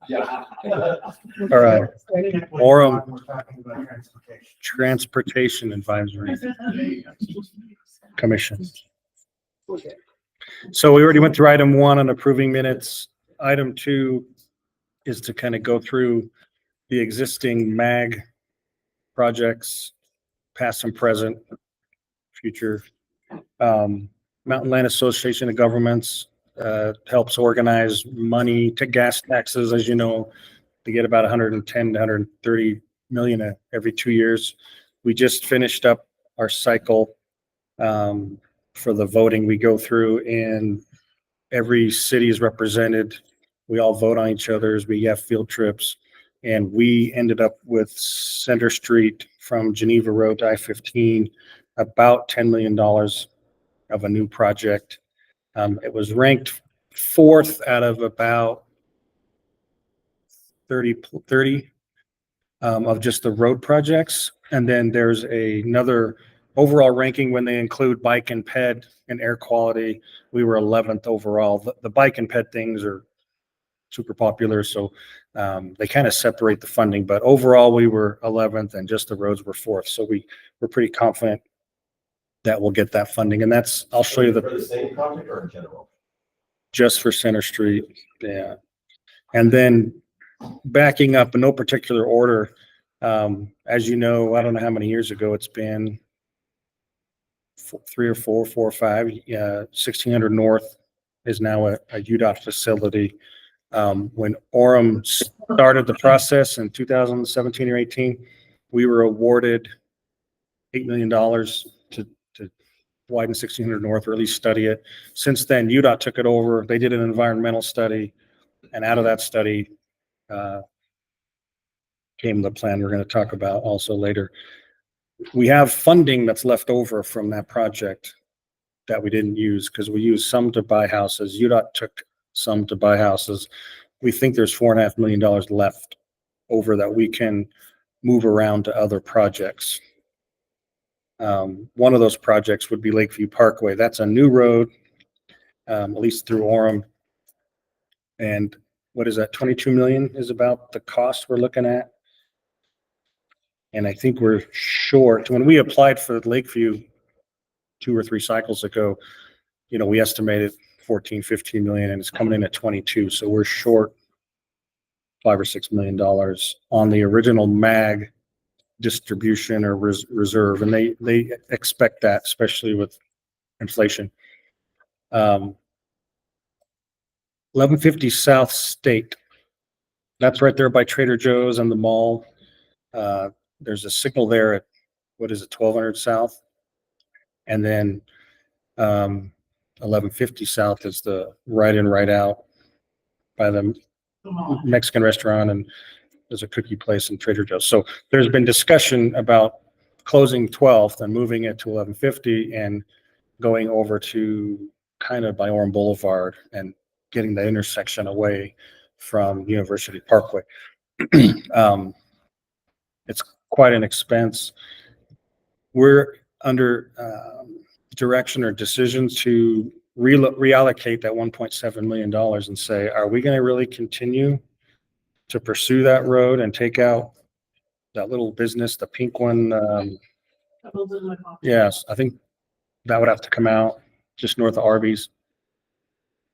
Yeah. All right. Orem We're talking about transportation. Transportation Advisory Commission. So we already went through item 1 on approving minutes. Item 2 is to kind of go through the existing MAG projects, past and present, future. Mountain Land Association of Governments helps organize money to gas taxes, as you know. They get about 110 to 130 million every 2 years. We just finished up our cycle for the voting. We go through and every city is represented. We all vote on each other's. We have field trips, and we ended up with Center Street from Geneva Road to I-15, about $10 million of a new project. It was ranked 4th out of about 30 of just the road projects. And then there's another overall ranking when they include bike and ped and air quality. We were 11th overall. The bike and ped things are super popular, so they kind of separate the funding. But overall, we were 11th, and just the roads were 4th. So we're pretty confident that we'll get that funding. And that's, I'll show you For the same project or in general? just for Center Street. Yeah. And then backing up in no particular order, as you know, I don't know how many years ago it's been, 3 or 4 or 5. 1600 North is now a UDOT facility. When Orem started the process in 2017 or 18, we were awarded $8 million to widen 1600 North, or at least study it. Since then, UDOT took it over. They did an environmental study, and out of that study came the plan we're going to talk about also later. We have funding that's left over from that project that we didn't use because we used some to buy houses. UDOT took some to buy houses. We think there's $4.5 million left over that we can move around to other projects. One of those projects would be Lakeview Parkway. That's a new road, at least through Orem. And what is that? 22 million is about the cost we're looking at. And I think we're short. When we applied for Lakeview 2 or 3 cycles ago, we estimated 14, 15 million, and it's coming in at 22. So we're short $5 or $6 million on the original MAG distribution or reserve. And they expect that, especially with inflation. 1150 South State. That's right there by Trader Joe's and the mall. There's a signal there at, 1200 South. And then 1150 South is the right in, right out by the Mexican restaurant, and there's a cookie place and Trader Joe's. So there's been discussion about closing 12th and moving it to 1150 and going over to kind of by Orem Boulevard and getting the intersection away from University Parkway. It's quite an expense. We're under direction or decision to reallocate that $1.7 million and say, are we going to really continue to pursue that road and take out that little business, the pink one? Yes, I think that would have to come out just north of Arby's.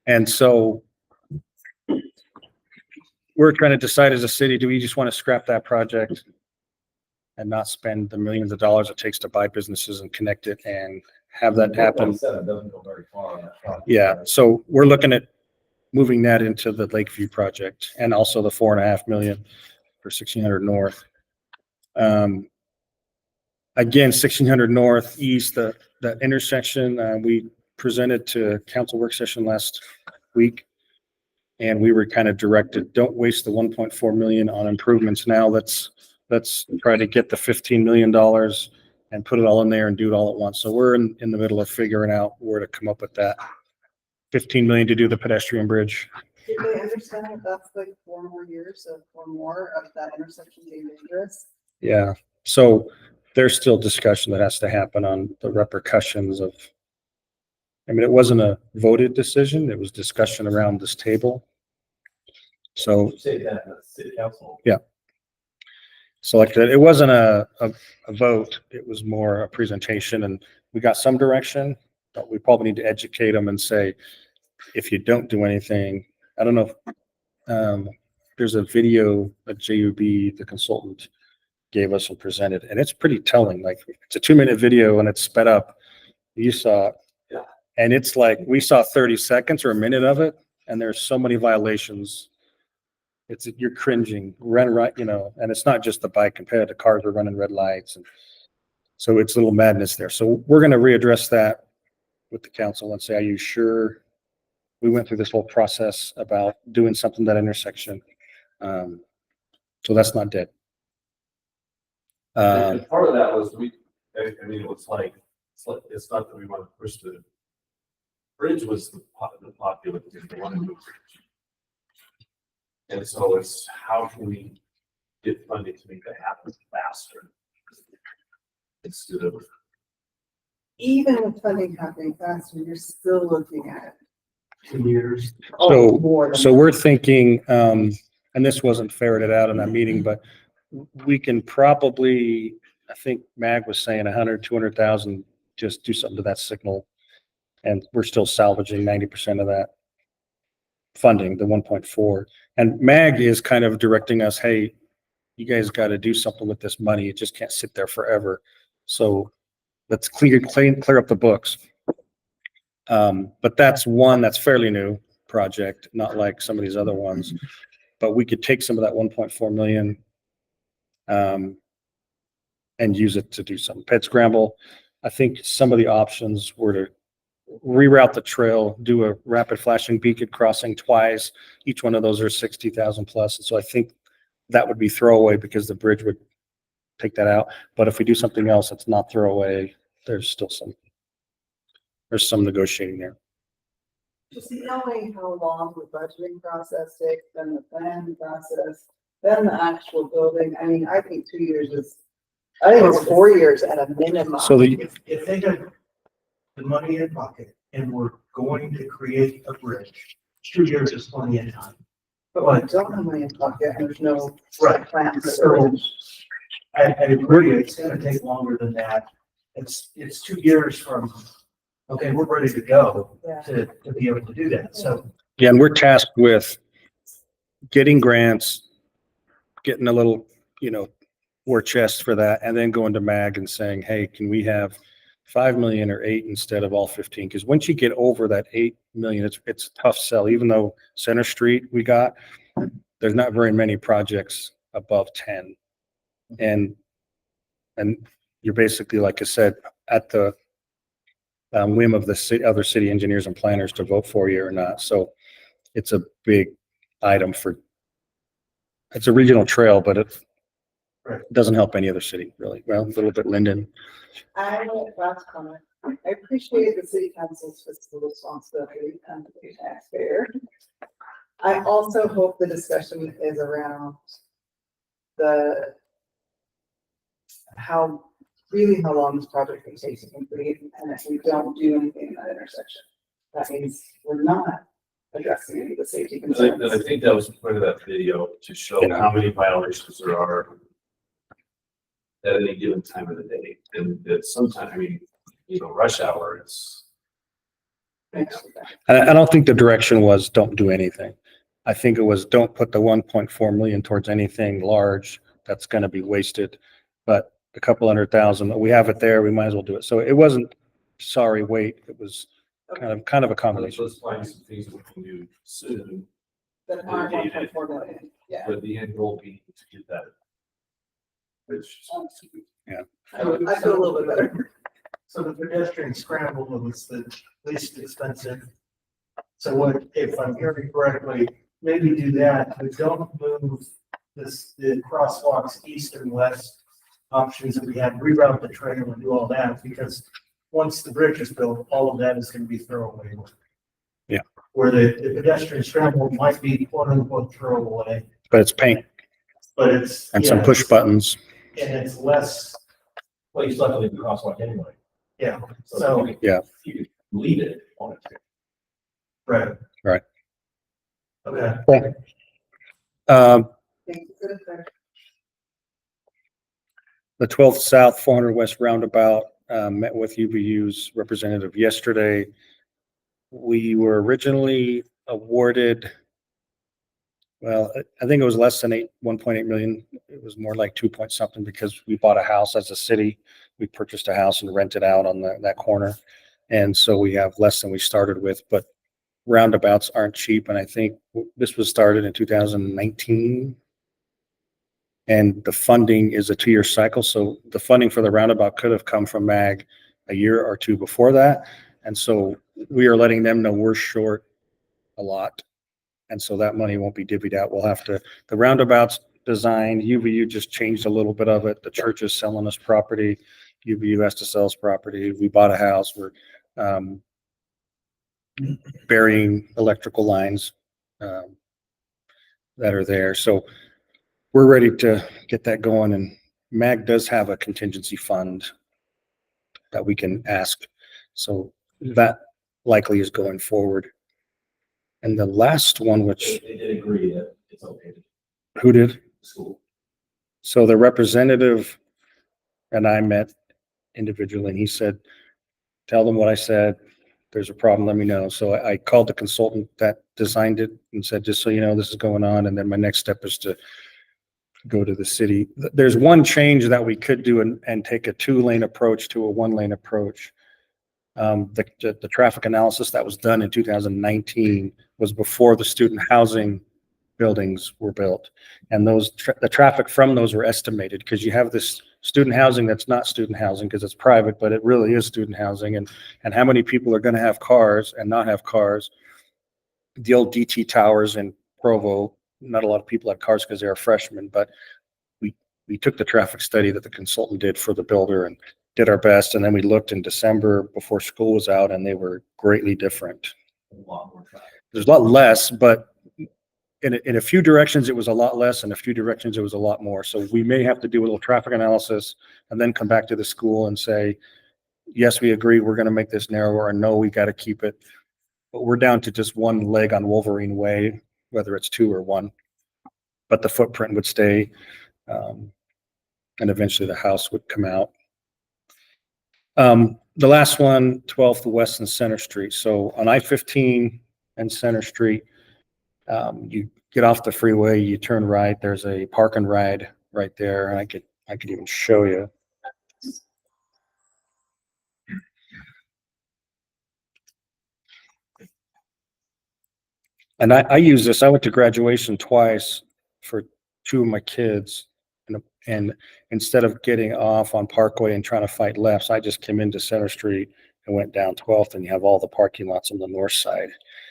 And so we're trying to decide as a city, do we just want to scrap that project and not spend the millions of dollars it takes to buy businesses and connect it and have that happen? Doesn't go very far on that project. Yeah, so we're looking at moving that into the Lakeview project and also the $4.5 million for 1600 North. Again, 1600 Northeast, that intersection, we presented to council work session last week, and we were kind of directed, don't waste the 1.4 million on improvements now. Let's try to get the $15 million and put it all in there and do it all at once. So we're in the middle of figuring out where to come up with that 15 million to do the pedestrian bridge. Did they understand that that's like 4 more years or more of that intersection being dangerous? Yeah. So there's still discussion that has to happen on the repercussions of, it wasn't a voted decision. It was discussion around this table. So, You say that in the city council. so like I said, it wasn't a vote. It was more a presentation, and we got some direction, but we probably need to educate them and say, if you don't do anything, I don't know if, there's a video that JUB, the consultant, gave us and presented, and it's pretty telling. Like, it's a 2-minute video and it's sped up. You saw it. Yeah. And it's like, we saw 30 seconds or a minute of it, and there's so many violations. You're cringing, run right, and it's not just the bike compared to cars are running red lights. And so it's a little madness there. So we're going to readdress that with the council and say, are you sure we went through this whole process about doing something that intersection? So that's not dead. And part of that was I mean, it's it's not that we want to push the bridge was the popular thing, they want to move bridge. And so it's how can we get funding to make that happen faster? Instead of, Even with funding happening faster, you're still looking at 2 years. more than. So we're thinking, and this wasn't ferreted out in that meeting, but we can probably, I think Mag was saying 200,000, just do something to that signal. And we're still salvaging 90% of that funding, the 1.4. And Mag is kind of directing us, hey, you guys got to do something with this money. It just can't sit there forever. So let's clear up the books. But that's one that's fairly new project, not like some of these other ones. But we could take some of that 1.4 million and use it to do some pet scramble. I think some of the options were to reroute the trail, do a rapid flashing beacon crossing twice. Each one of those are 60,000 plus. And so I think that would be throwaway because the bridge would take that out. But if we do something else that's not throwaway, there's still some negotiating there. Just knowing how long the budgeting process takes, then the planning process, then the actual building. I mean, I think 2 years I think it's 4 years at a minimum. So If they got the money in pocket and we're going to create a bridge, 2 years is plenty of time. But when I don't have money in pocket and there's no Right. plans. So I agree, it's gonna take longer than that. It's 2 years from, okay, we're ready to go Yeah. to be able to do that. So Yeah, and we're tasked with getting grants, getting a little, war chest for that, and then going to MAG and saying, hey, can we have 5 million or 8 instead of all 15? Because once you get over that 8 million, it's a tough sell. Even though Center Street there's not very many projects above 10. And you're basically, like I said, at the whim of the other city engineers and planners to vote for you or not. So it's a big item it's a regional trail, but it doesn't help any other city really. Well, a little bit Linden. I have a last comment. I appreciate the city council's fiscal responsibility and the taxpayer. I also hope the discussion is around how long this project can take to complete, and if we don't do anything in that intersection, that means we're not addressing any of the safety and concerns. I think that was the point of that video, to show Yeah. how many violations there are at any given time of the day. And that sometimes, I mean, rush hour is. I don't think the direction was don't do anything. I think it was don't put the 1.4 million towards anything large that's going to be wasted, but a couple 100,000, we have it there, we might as well do it. So it wasn't, sorry, wait, it was kind of a combination. Let's find some things that we can do soon, That aren't 1.4 million, yeah. but the end goal be to get that. Which. I feel a little bit better. So the pedestrian scramble was the least expensive. So what, if I'm hearing correctly, maybe do that, but don't move the crosswalks east and west options that we had, reroute the trail and do all that, because once the bridge is built, all of that is going to be throwaway. Yeah. Where the pedestrian scramble might be quote unquote throwaway, But it's paint but it's. and some yeah, push buttons. And it's less, Well, you still have to leave the crosswalk anyway. yeah, So so, you could leave it on it. right. Right. Okay. Okay. Things are good there. The 12th South 400 West Roundabout, met with UVU's representative yesterday. We were originally awarded, well, I think it was less than 1.8 million. It was more like 2 point something because we bought a house as a city. We purchased a house and rented out on that corner. And so we have less than we started with, but roundabouts aren't cheap. And I think this was started in 2019. And the funding is a 2-year cycle. So the funding for the roundabout could have come from MAG a year or two before that. And so we are letting them know we're short a lot. And so that money won't be divvied out. We'll have to, the roundabout's designed, UVU just changed a little bit of it. The church is selling us property. UVU has to sell us property. We bought a house. We're burying electrical lines that are there. So we're ready to get that going, and MAG does have a contingency fund that we can ask. So that likely is going forward. And the last one, which, They did agree that it's okay to who did? school. So the representative and I met individually, and he said, tell them what I said. There's a problem, let me know. So I called the consultant that designed it and said, just so you know, this is going on. And then my next step is to go to the city. There's one change that we could do and take a 2-lane approach to a 1-lane approach. The traffic analysis that was done in 2019 was before the student housing buildings were built. And the traffic from those were estimated because you have this student housing that's not student housing because it's private, but it really is student housing. And how many people are going to have cars and not have cars? The old DT towers in Provo, not a lot of people had cars because they were freshmen, but we took the traffic study that the consultant did for the builder and did our best. And then we looked in December before school was out and they were greatly different. A lot more traffic. There's a lot less, but in a few directions, it was a lot less. In a few directions, it was a lot more. So we may have to do a little traffic analysis and then come back to the school and say, yes, we agree, we're going to make this narrower, or no, we got to keep it. But we're down to just one leg on Wolverine Way, whether it's 2 or 1, but the footprint would stay. And eventually the house would come out. The last one, 12th West and Center Street. So on I-15 and Center Street, you get off the freeway, you turn right, there's a park and ride right there. And I could even show you. And I use this. I went to graduation twice for 2 of my kids. And instead of getting off on Parkway and trying to fight lefts, I just came into Center Street and went down 12th, and you have all the parking lots on the north side.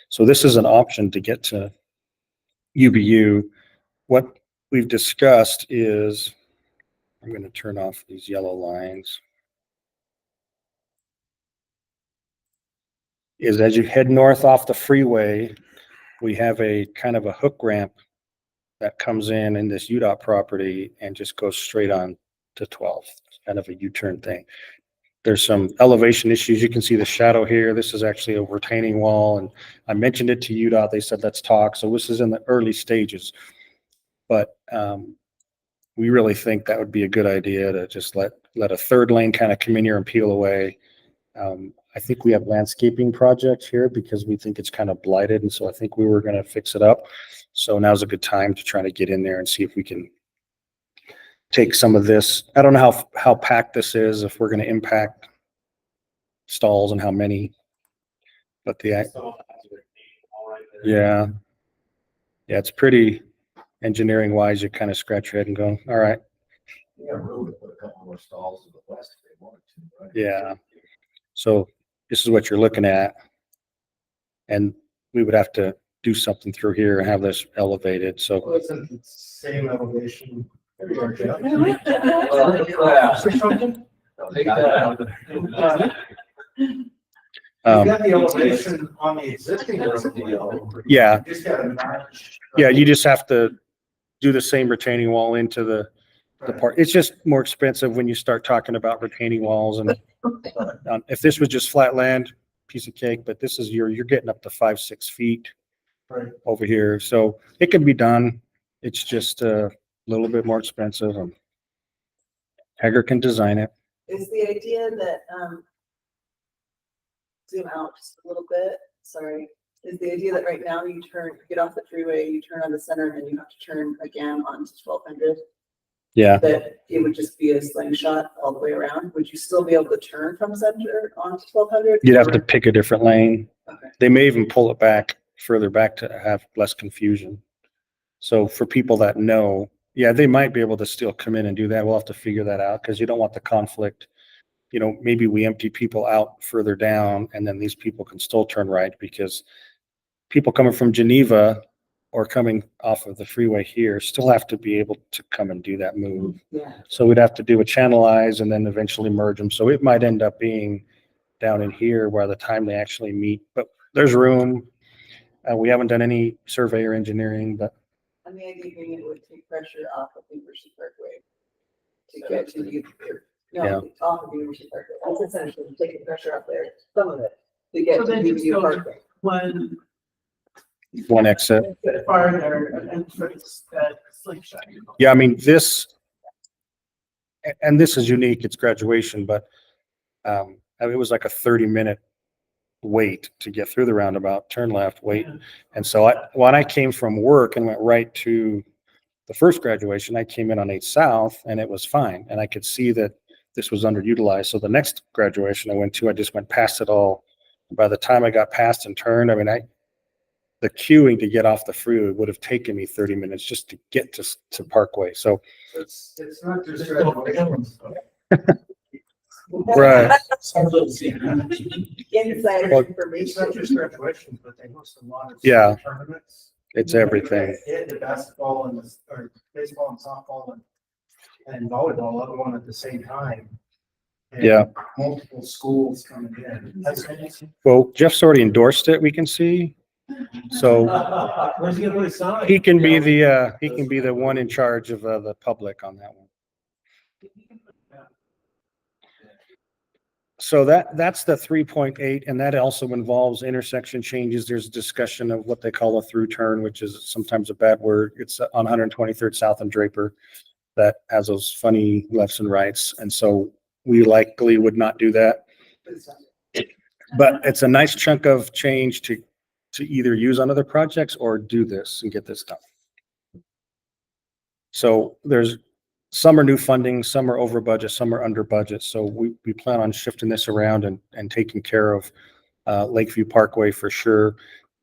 So this is an option to get to UVU. What we've discussed is, I'm going to turn off these yellow lines, is as you head north off the freeway, we have a kind of a hook ramp that comes in this UDOT property and just goes straight on to 12th, kind of a U-turn thing. There's some elevation issues. You can see the shadow here. This is actually a retaining wall, and I mentioned it to UDOT. They said, let's talk. So this is in the early stages, but we really think that would be a good idea to just let a 3rd lane kind of come in here and peel away. I think we have landscaping projects here because we think it's kind of blighted. And so I think we were going to fix it up. So now's a good time to try to get in there and see if we can take some of this. I don't know how packed this is, if we're going to impact stalls and how many, but yeah, it's pretty engineering wise. You kind of scratch your head and go, all right. You got room to put a couple more stalls to the west if they wanted to, right? Yeah. So this is what you're looking at. And we would have to do something through here and have this elevated. So Well, isn't it the same elevation? There you are, Jeff. You got the elevation on the existing road. yeah, You just gotta match. yeah, you just have to do the same retaining wall into the part. It's just more expensive when you start talking about retaining walls. And if this was just flat land, piece of cake, but this is you're getting up to 5-6 feet Right. over here. So it can be done. It's just a little bit more expensive and Hager can design it. Is the idea that, zoom out just a little bit, sorry, is the idea that right now you get off the freeway, you turn on the center, and then you have to turn again onto 1200? Yeah. That it would just be a slingshot all the way around? Would you still be able to turn from center onto 1200? You'd have to pick a different lane. Okay. They may even pull it back further back to have less confusion. So for people that know, yeah, they might be able to still come in and do that. We'll have to figure that out because you don't want the conflict. You know, maybe we empty people out further down and then these people can still turn right because people coming from Geneva or coming off of the freeway here still have to be able to come and do that move. Yeah. So we'd have to do a channelize and then eventually merge them. So it might end up being down in here by the time they actually meet, but there's room. We haven't done any survey or engineering, but And the idea being it would take pressure off of University Parkway to get to you. No, off of University Parkway. That's essentially taking pressure off there, some of it, to get So to then just University go Parkway. one exit. farther and entrance that slingshot. Yeah, I mean, and this is unique, it's graduation, but I mean, it was like a 30-minute wait to get through the roundabout, turn left, wait. And so when I came from work and went right to the first graduation, I came in on 8 South and it was fine. And I could see that this was underutilized. So the next graduation I went to, I just went past it all. By the time I got past and turned, I mean, the queuing to get off the freeway would have taken me 30 minutes just to get to Parkway. So, It's not just graduations. right. Insider Well, It's information. not just graduations, but they host a lot of Yeah. tournaments. It's everything. Yeah, the basketball and or baseball and softball and volleyball, other one at the same time. And Yeah. multiple schools coming in. That's amazing. Well, Jeff's already endorsed it, we can see. So Where's he gonna put his sign? he can be the one in charge of the public on that one. So that's the 3.8, and that also involves intersection changes. There's a discussion of what they call a through turn, which is sometimes a bad word. It's on 123rd South and Draper that has those funny lefts and rights. And so we likely would not do that. But it's a nice chunk of change to either use on other projects or do this and get this done. So there's some are new funding, some are over budget, some are under budget. So we plan on shifting this around and taking care of Lakeview Parkway for sure.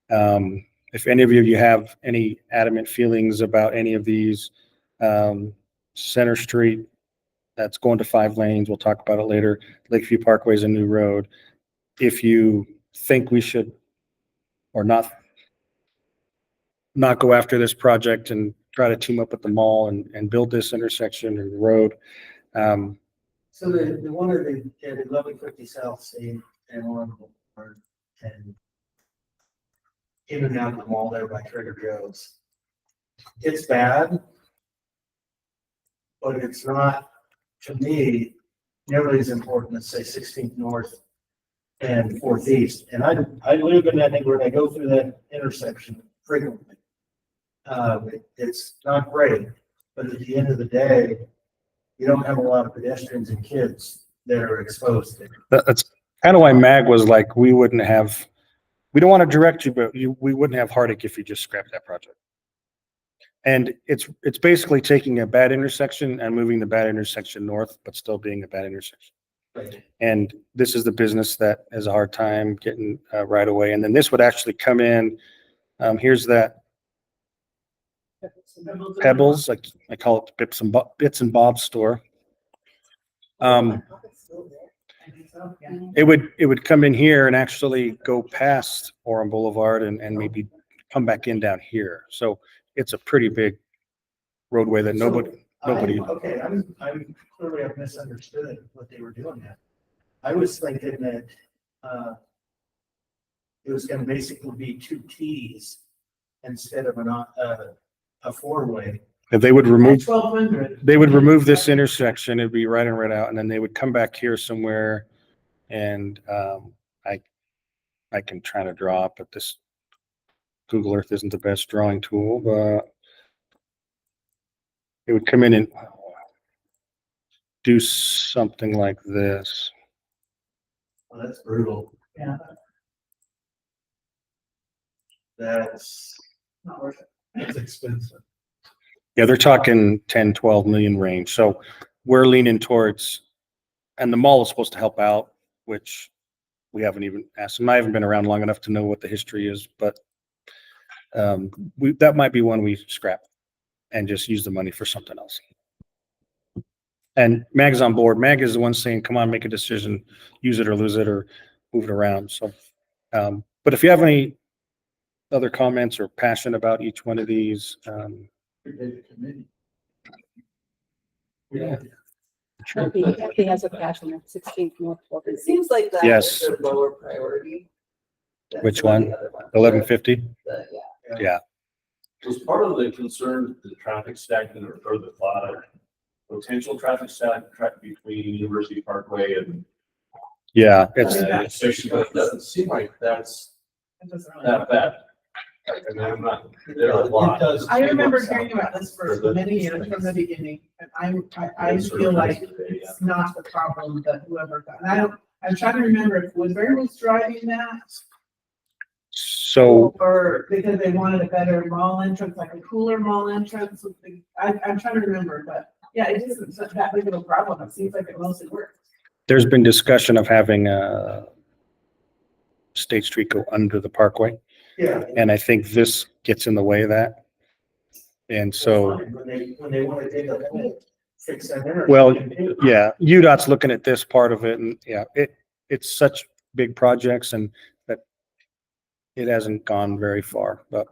If any of you have any adamant feelings about any of these, Center Street, that's going to 5 lanes. We'll talk about it later. Lakeview Parkway is a new road. If you think we should or not go after this project and try to team up with the mall and build this intersection and road. So the one at 1150 South State and on and in and out of the mall there by Trader Joe's. It's bad, but it's not, to me, nearly as important as say 16th North and 4th East. And I live in that neighborhood. I go through that intersection frequently. It's not great, but at the end of the day, you don't have a lot of pedestrians and kids that are exposed to it. That's kind of why MAG was like, we don't want to direct you, but we wouldn't have heartache if you just scrapped that project. And it's basically taking a bad intersection and moving the bad intersection north, but still being a bad intersection. Right. And this is the business that has a hard time getting right away. And then this would actually come in. Here's that Pebbles, like I call it Bits and Bob's store. It would come in here and actually go past Orem Boulevard and maybe come back in down here. So it's a pretty big roadway that nobody. Okay, I'm clearly I've misunderstood what they were doing there. I was thinking that, it was gonna basically be 2 Ts instead of a 4-way. If they would remove, 1200. they would remove this intersection, it'd be right in, right out, and then they would come back here somewhere. And I can try to draw it, but this Google Earth isn't the best drawing tool, but it would come in and do something like this. Well, that's brutal. Yeah, That's, not worth it. that's expensive. Yeah, they're talking 10, 12 million range. So we're leaning towards, and the mall is supposed to help out, which we haven't even asked them. I haven't been around long enough to know what the history is, but that might be one we scrap and just use the money for something else. And Mag's on board. Mag is the one saying, come on, make a decision, use it or lose it or move it around. So, but if you have any other comments or passion about each one of these, yeah. Sure. He has a passion at 16th North. It seems like that Yes. is a lower priority. than Which some of the one? other ones. 1150? Yeah. Yeah. Was part of the concern the traffic stagnant or the potential traffic stack between University Parkway and Yeah. It's, Station, but it doesn't seem like that's It doesn't really that bad. I mean, I'm not, there are a lot. It does. I remember hearing about this for many years from the beginning, and I feel like it's not the problem that whoever got. And I'm trying to remember if whoever was driving that, so or because they wanted a better mall entrance, like a cooler mall entrance. I'm trying to remember, but yeah, it isn't such that big of a problem. It seems like it mostly works. there's been discussion of having State Street go under the parkway. Yeah. And I think this gets in the way of that. And so, When they want to take a hole, fix that. intersection. well, yeah, UDOT's looking at this part of it and yeah, it's such big projects and that it hasn't gone very far, but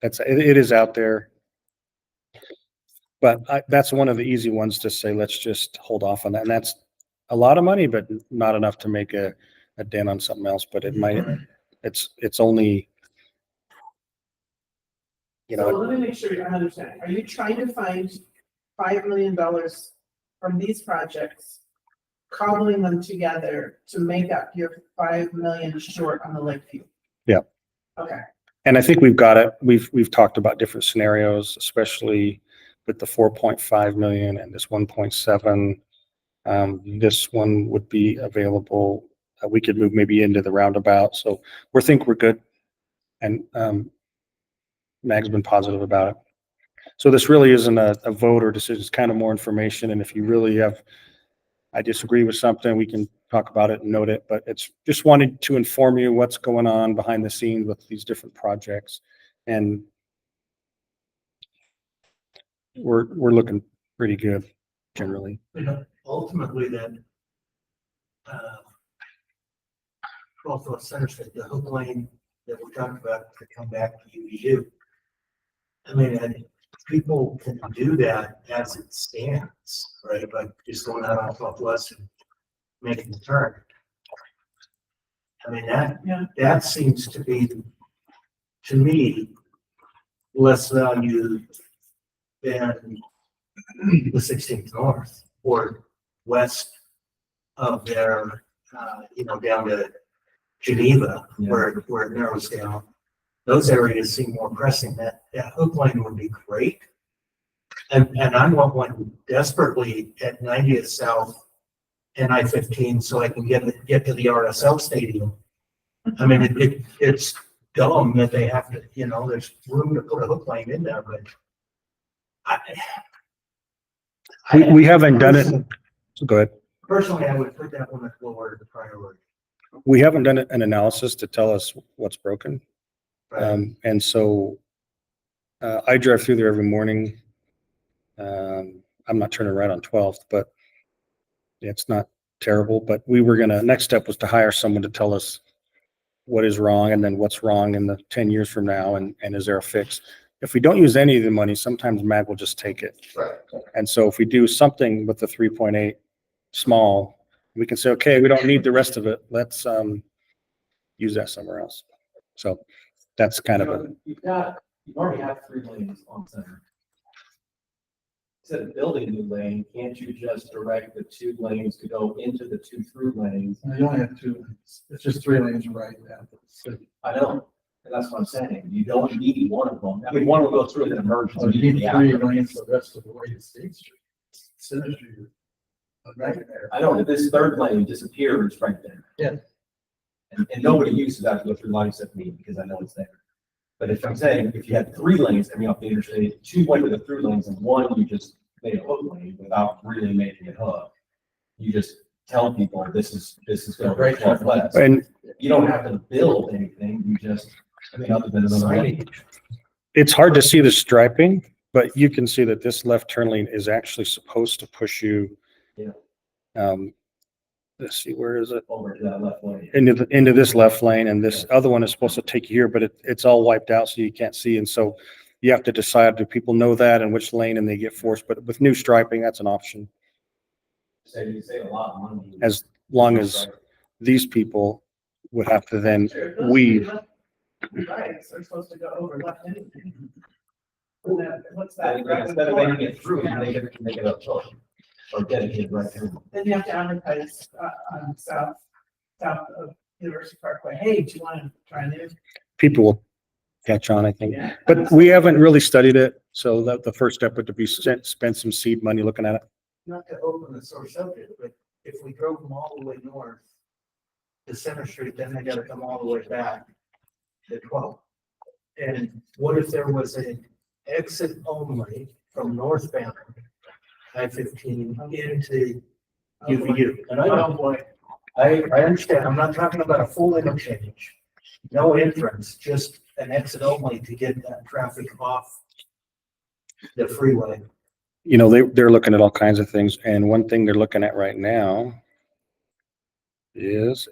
it is out there. But that's one of the easy ones to say, let's just hold off on that. And that's a lot of money, but not enough to make a dent on something else, but it might, it's only, you So know, let me make sure I understand. Are you trying to find $5 million from these projects, cobbling them together to make up your 5 million short on the Lakeview? Yeah. Okay. and I think we've got it. We've talked about different scenarios, especially with the 4.5 million and this 1.7. This one would be available. We could move maybe into the roundabout. So think we're good. And Mag's been positive about it. So this really isn't a vote or decision. It's kind of more information. And if you really I disagree with something, we can talk about it and note it, but it's just wanted to inform you what's going on behind the scenes with these different projects. And we're looking pretty good generally. Ultimately then, also Center Street, the Hook Lane that we talked about to come back to UVU. I mean, and people can do that as it stands, right? Like just going out on Southwest and making the turn. I mean, that seems to be, to me, less value than the 16th North or west of there, down to Geneva, where it narrows down. Those areas seem more pressing. That Hook Lane would be great. And I want one desperately at 90th South and I-15 so I can get to the RSL Stadium. I mean, it's dumb that they have to, there's room to put a Hook Lane in there, but We haven't done it. Go ahead. Personally, I would put that one at lower priority. We haven't done an analysis to tell us what's broken. Right? And so I drive through there every morning. I'm not turning right on 12th, but it's not terrible. But next step was to hire someone to tell us what is wrong and then what's wrong in the 10 years from now. And is there a fix? If we don't use any of the money, sometimes MAG will just take it. Right. And so if we do something with the 3.8 small, we can say, okay, we don't need the rest of it. Let's use that somewhere else. So that's kind of a, You already have 3 lanes on center. Instead of building a new lane, can't you just direct the 2 lanes to go into the 2 through lanes? You only have 2 lanes. It's just 3 lanes right now. I know, And that's what I'm saying. You don't need one of them. I mean, one will go through an emergency. So you need Yeah. 3 million for the rest of the way to State Street. Synergy. Right there. I know that this third lane disappears right there. Yeah. And nobody uses that to go through line 17 because I know it's there. But if I'm saying, if you had 3 lanes coming off the interstate, 2 went to the through lanes and 1 you just made a hook lane without really making it hook. You just tell people this is going Right. to 12 left. And You don't have to build anything, you just, I mean, other than another lane. it's hard to see the striping, but you can see that this left turn lane is actually supposed to push you. Yeah. Let's see, where is it? Over to that left lane. Into this left lane, and this other one is supposed to take you here, but it's all wiped out, so you can't see. And so you have to decide, do people know that and which lane, and they get forced. But with new striping, that's an option. You save a lot of money. As long as these people would have to then Sure, those weave. Right, they're supposed to go over left anyway. And then, what's that? Instead of making it through, you make it up or dedicated right there. Then you have to advertise, on south of University Parkway, hey, do you want to try new? People will catch on, I think. Yeah. But we haven't really studied it, so that the first step would be spend some seed money looking at it. Not to open the sore subject, but if we drove them all the way north to Center Street, then they gotta come all the way back to 12. And what if there was an exit only from northbound I-15 into UVU? And I don't, I understand, I'm not talking about a full interchange, no entrance, just an exit only to get that traffic off the freeway. You know, they're looking at all kinds of things, and one thing they're looking at right now is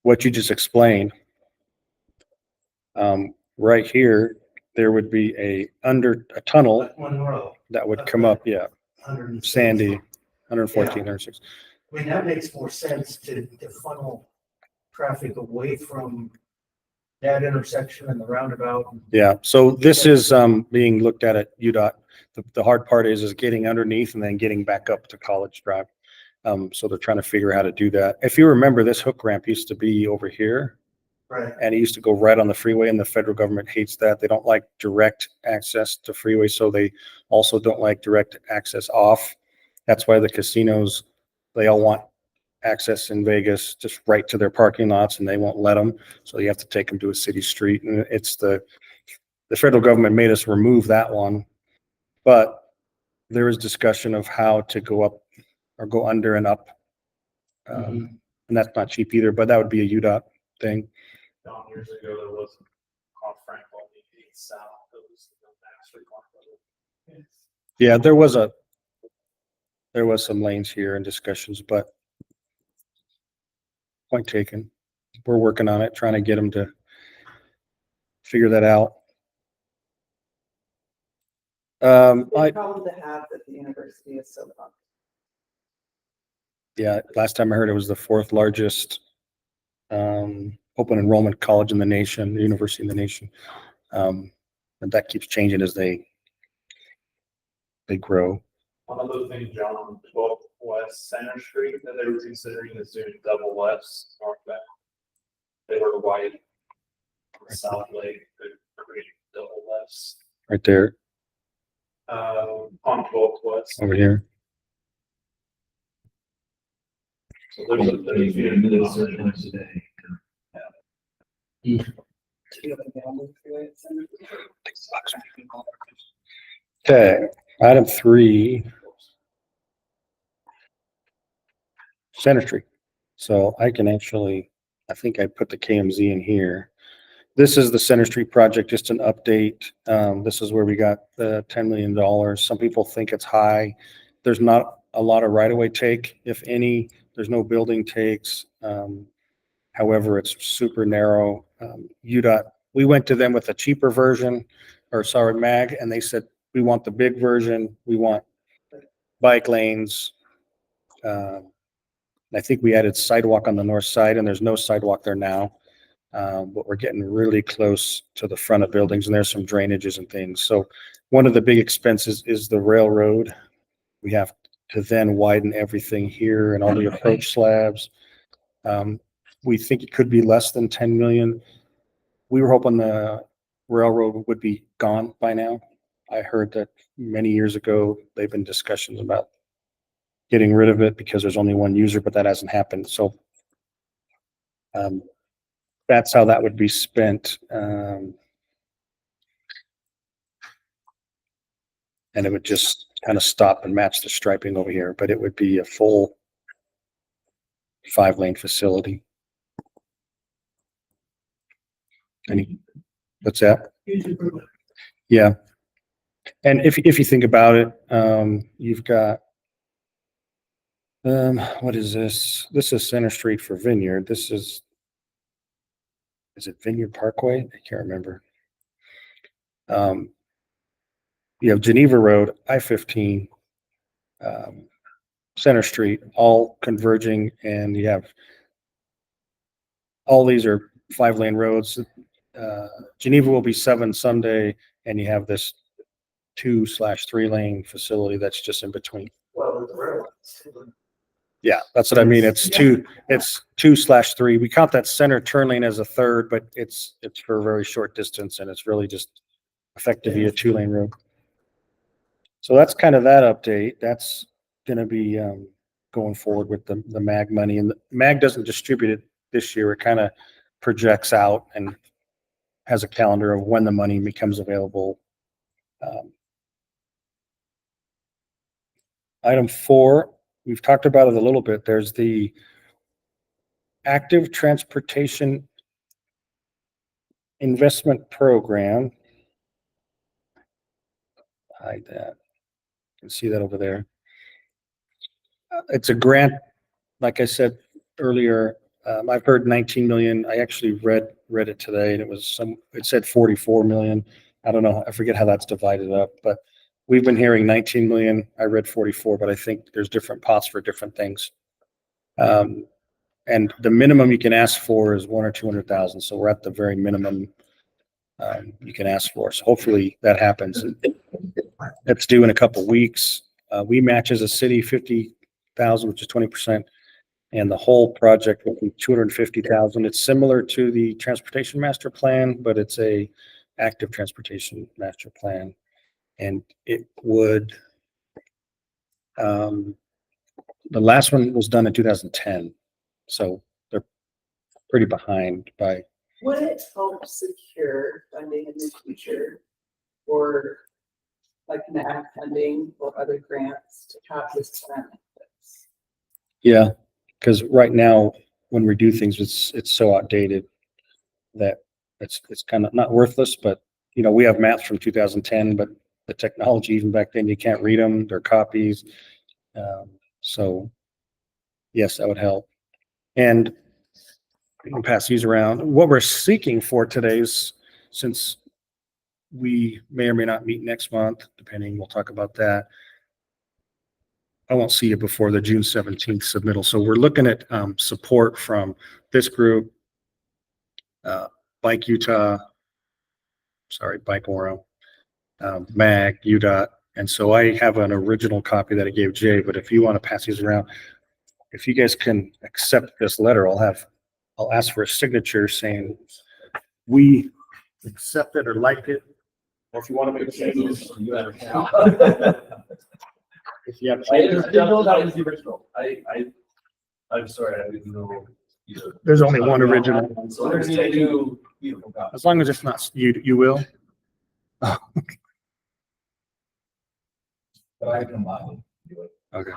what you just explained. Right here, there would be a tunnel Monroe, that would come up, yeah, 100. Sandy, 114, 106. I mean, that makes more sense to funnel traffic away from that intersection and the roundabout. Yeah, so this is being looked at UDOT. The hard part is getting underneath and then getting back up to College Drive. So they're trying to figure out how to do that. If you remember, this hook ramp used to be over here, Right. and it used to go right on the freeway, and the federal government hates that. They don't like direct access to freeway, so they also don't like direct access off. That's why the casinos, they all want access in Vegas just right to their parking lots, and they won't let them. So you have to take them to a city street, and it's the federal government made us remove that one. But there is discussion of how to go up or go under and up. And that's not cheap either, but that would be a UDOT thing. Years ago, there was off Frank south. That was the master plan. Yeah, there was some lanes here and discussions, but point taken. We're working on it, trying to get them to figure that out. It's problem to have that the university is so popular. Yeah, last time I heard it was the 4th largest open enrollment college in the nation, university in the nation. And that keeps changing as they grow. One of the things, John, on 12 West Center Street that they were considering is doing double lefts northbound. They were white, South Lake, could create double lefts, Right there, on 12 West. over here. So there's a few minutes today. Okay, item 3. Center Street. So I can actually, I think I put the KMZ in here. This is the Center Street project, just an update. This is where we got the $10 million. Some people think it's high. There's not a lot of right-of-way take, if any. There's no building takes. However, it's super narrow. UDOT, we went to them with a cheaper version, or sorry, MAG, and they said, we want the big version. We want bike lanes. I think we added sidewalk on the north side, and there's no sidewalk there now. But we're getting really close to the front of buildings, and there's some drainages and things. So one of the big expenses is the railroad. We have to then widen everything here and all the approach slabs. We think it could be less than 10 million. we were hoping the railroad would be gone by now. I heard that many years ago, they've been discussions about getting rid of it because there's only one user, but that hasn't happened. So that's how that would be spent. And it would just kind of stop and match the striping over here, but it would be a full 5-lane facility. What's that? Huge improvement. Yeah. And if you think about it, you've got, what is this? This is Center Street for Vineyard. This is it Vineyard Parkway? I can't remember. You have Geneva Road, I-15, Center Street, all converging, and you have all these are 5-lane roads. Geneva will be 7 someday, and you have this 2/3-lane facility that's just in between. Well, the railroads. Yeah, that's what I mean. It's 2/3. We count that center turn lane as a third, but it's for a very short distance, and it's really just effectively a 2-lane road. So that's kind of that update. That's going to be going forward with the MAG money, and the MAG doesn't distribute it this year. It kind of projects out and has a calendar of when the money becomes available. Item 4, we've talked about it a little bit. There's the active transportation investment program. Hide that. You can see that over there. It's a grant, like I said earlier. I've heard 19 million. I actually read it today, and it said 44 million. I don't know. I forget how that's divided up, but we've been hearing 19 million. I read 44, but I think there's different pots for different things. And the minimum you can ask for is 100,000 or 200,000. So we're at the very minimum you can ask for. So hopefully that happens. It's due in a couple weeks. We match as a city 50,000, which is 20%. And the whole project will be 250,000. It's similar to the transportation master plan, but it's a active transportation master plan. And it would, the last one was done in 2010. So they're pretty behind by. Would it help secure funding in the future or like MAG funding or other grants to have this plan? Yeah, because right now when we do things, it's so outdated that it's kind of not worthless. But you know, we have maps from 2010, but the technology even back then you can't read them; they're copies. So yes, that would help. And we can pass these around. What we're seeking for today is, since we may or may not meet next month, depending, we'll talk about that. I won't see you before the June 17th submittal. So we're looking at support from this group, Bike Utah, Bike Oro, MAG, UDOT. And so I have an original copy that I gave Jay, but if you want to pass these around, if you guys can accept this letter, I'll ask for a signature saying we accept it or like it. Or if you want to make a change, You have if you have I changes. didn't know that was the original. I'm sorry, I didn't know either. There's only one original. So there's two beautiful copies. As long as it's not, you will. But I can buy it. Okay.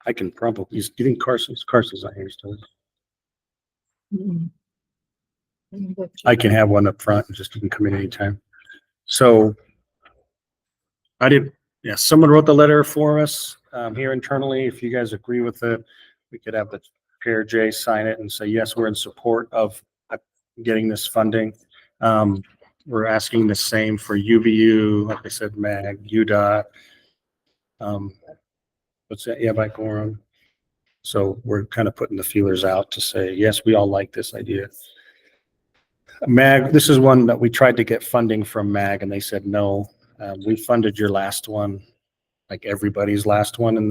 I can probably, he's getting Carson's not here still. I can have one up front and just you can come in anytime. So someone wrote the letter for us here internally. If you guys agree with it, we could have the chair Jay sign it and say, yes, we're in support of getting this funding. We're asking the same for UVU, like I said, MAG, UDOT. What's that? Yeah, Bike Forum. So we're kind of putting the feelers out to say, yes, we all like this idea. MAG, this is one that we tried to get funding from MAG and they said no. We funded your last one, like everybody's last one in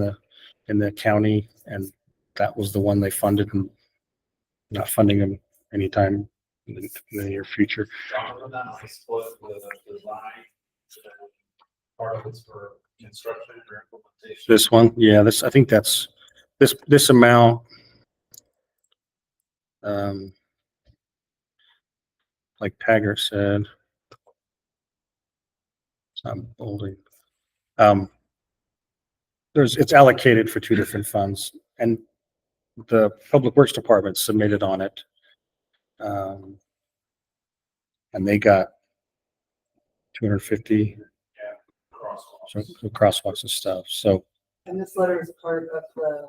the county, and that was the one they funded, and not funding them anytime in the near future. John, on that, I split the design. Part of it's for construction or implementation. This one, yeah, I think that's, this amount. Like Taggart said. I'm bolding. It's allocated for two different funds, and the Public Works Department submitted on it. And they got 250 Crosswalks. crosswalks and stuff. So And this letter is part of the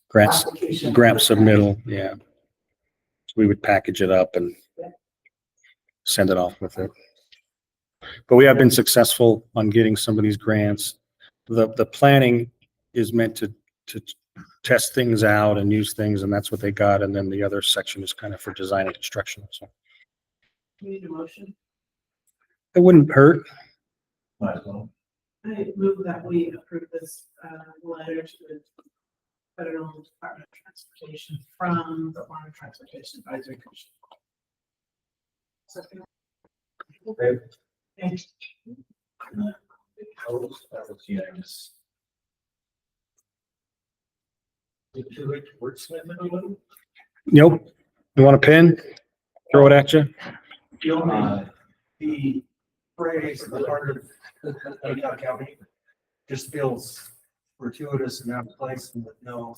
grants, application. grant submittal, yeah. So we would package it up and send it off with it. But we have been successful on getting some of these grants. The planning is meant to test things out and use things, and that's what they got. And then the other section is kind of for design and construction. So We need a motion. it wouldn't hurt. Might as well. I move that we approve this, letter to the Federal Department of Transportation from the Department of Transportation Advisory Commission. Second. Okay. Thank you. That was unanimous. Nope. You want a pen? Throw it at you. The phrase, the heart of Utah County, just feels gratuitous and out of place and with no,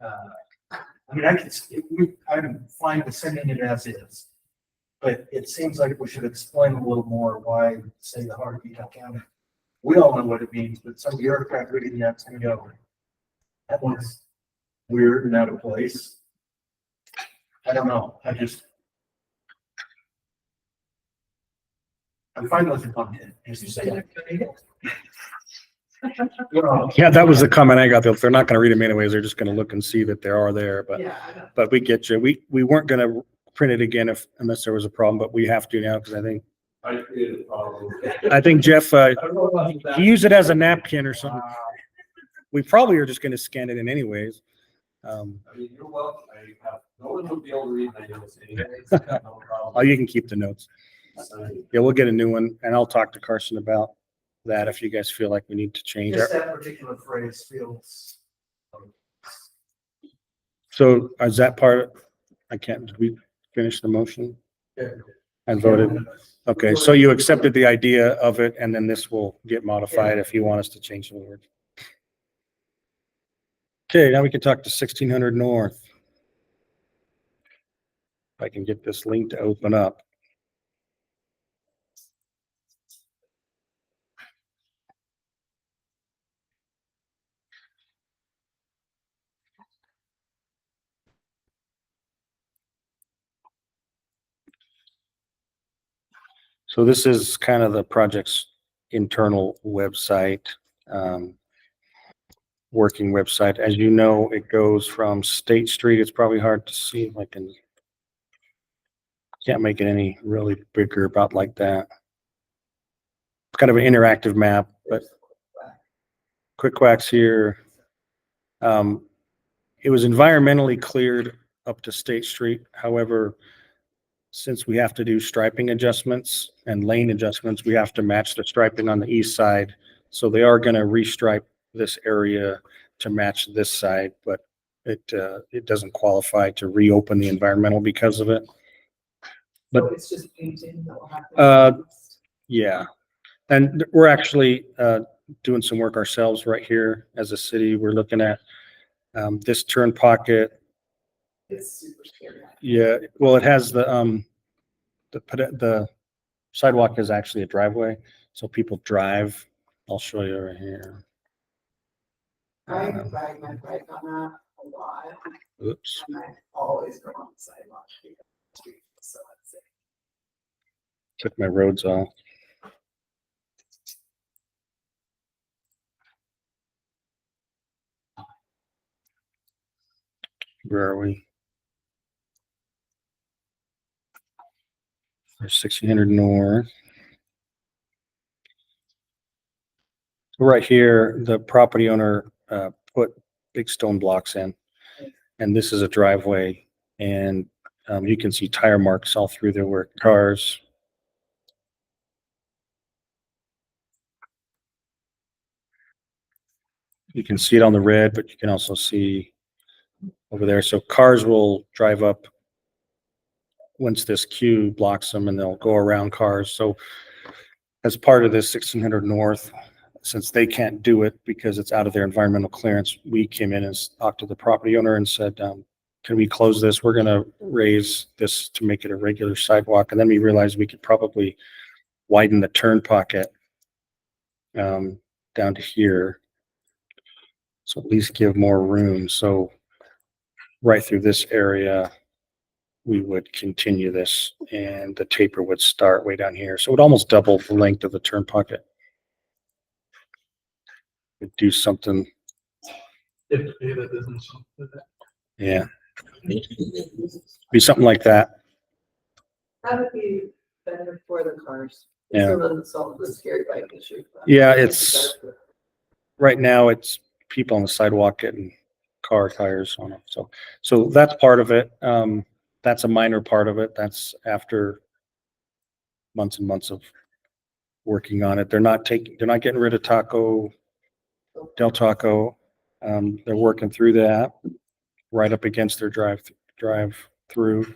I mean, I'm fine with sending it as is. But it seems like we should explain a little more why say the heart of Utah County. We all know what it means, but some bureaucrat reading that's gonna go, that looks weird and out of place. I don't know, I'm fine with the content, as you say. Yeah, that was the comment I got. They're not going to read them anyways. They're just going to look and see that they are there. But Yeah, I know. but we get you. We weren't going to print it again unless there was a problem, but we have to now because I created a problem. I think Jeff I don't know about that. he used it as a napkin or something. We probably are just going to scan it in anyways. I mean, you're welcome. I have, no one would be able to read my notes anyways. I have no problem. Oh, you can keep the notes. So, Yeah, we'll get a new one, and I'll talk to Carson about that if you guys feel like we need to change Just it. that particular phrase feels. So is that part? I can't. Did we finish the motion and voted? Okay, so you accepted the idea of it, and then this will get modified if you want us to change the word. Okay, now we can talk to 1600 North. If I can get this link to open up. So this is kind of the project's internal website, working website. As you know, it goes from State Street. It's probably hard to see if I can. Can't make it any really bigger about like that. It's kind of an interactive map, but quick quacks here. It was environmentally cleared up to State Street. However, since we have to do striping adjustments and lane adjustments, we have to match the striping on the east side. So they are going to restripe this area to match this side, but it doesn't qualify to reopen the environmental because of it. But So it's just painting that will happen. yeah, and we're actually doing some work ourselves right here as a city. We're looking at this turn pocket. It's super scary. Yeah, well, it has the sidewalk is actually a driveway, so people drive. I'll show you right here. I ride my bike on that a lot, Oops, and I always go on the sidewalk. So that's it. took my roads off. Where are we? There's 1600 North. Right here, the property owner put big stone blocks in, and this is a driveway. And You can see tire marks all through there where cars. You can see it on the red, but you can also see over there. So cars will drive up once this queue blocks them, and they'll go around cars. So as part of this 1600 North, since they can't do it because it's out of their environmental clearance, we came in and talked to the property owner and said, can we close this? We're going to raise this to make it a regular sidewalk. And then we realized we could probably widen the turn pocket down to here. So at least give more room. So right through this area, we would continue this, and the taper would start way down here. So it would almost double the length of the turn pocket. We'd do something, If that doesn't. yeah. Be something like that. That would be better for the cars. Yeah. So it doesn't solve the scary bike issue. Yeah, it's right now it's people on the sidewalk getting car tires on it. So that's part of it. That's a minor part of it. That's after months and months of working on it. They're not getting rid of Del Taco. They're working through that right up against their drive through.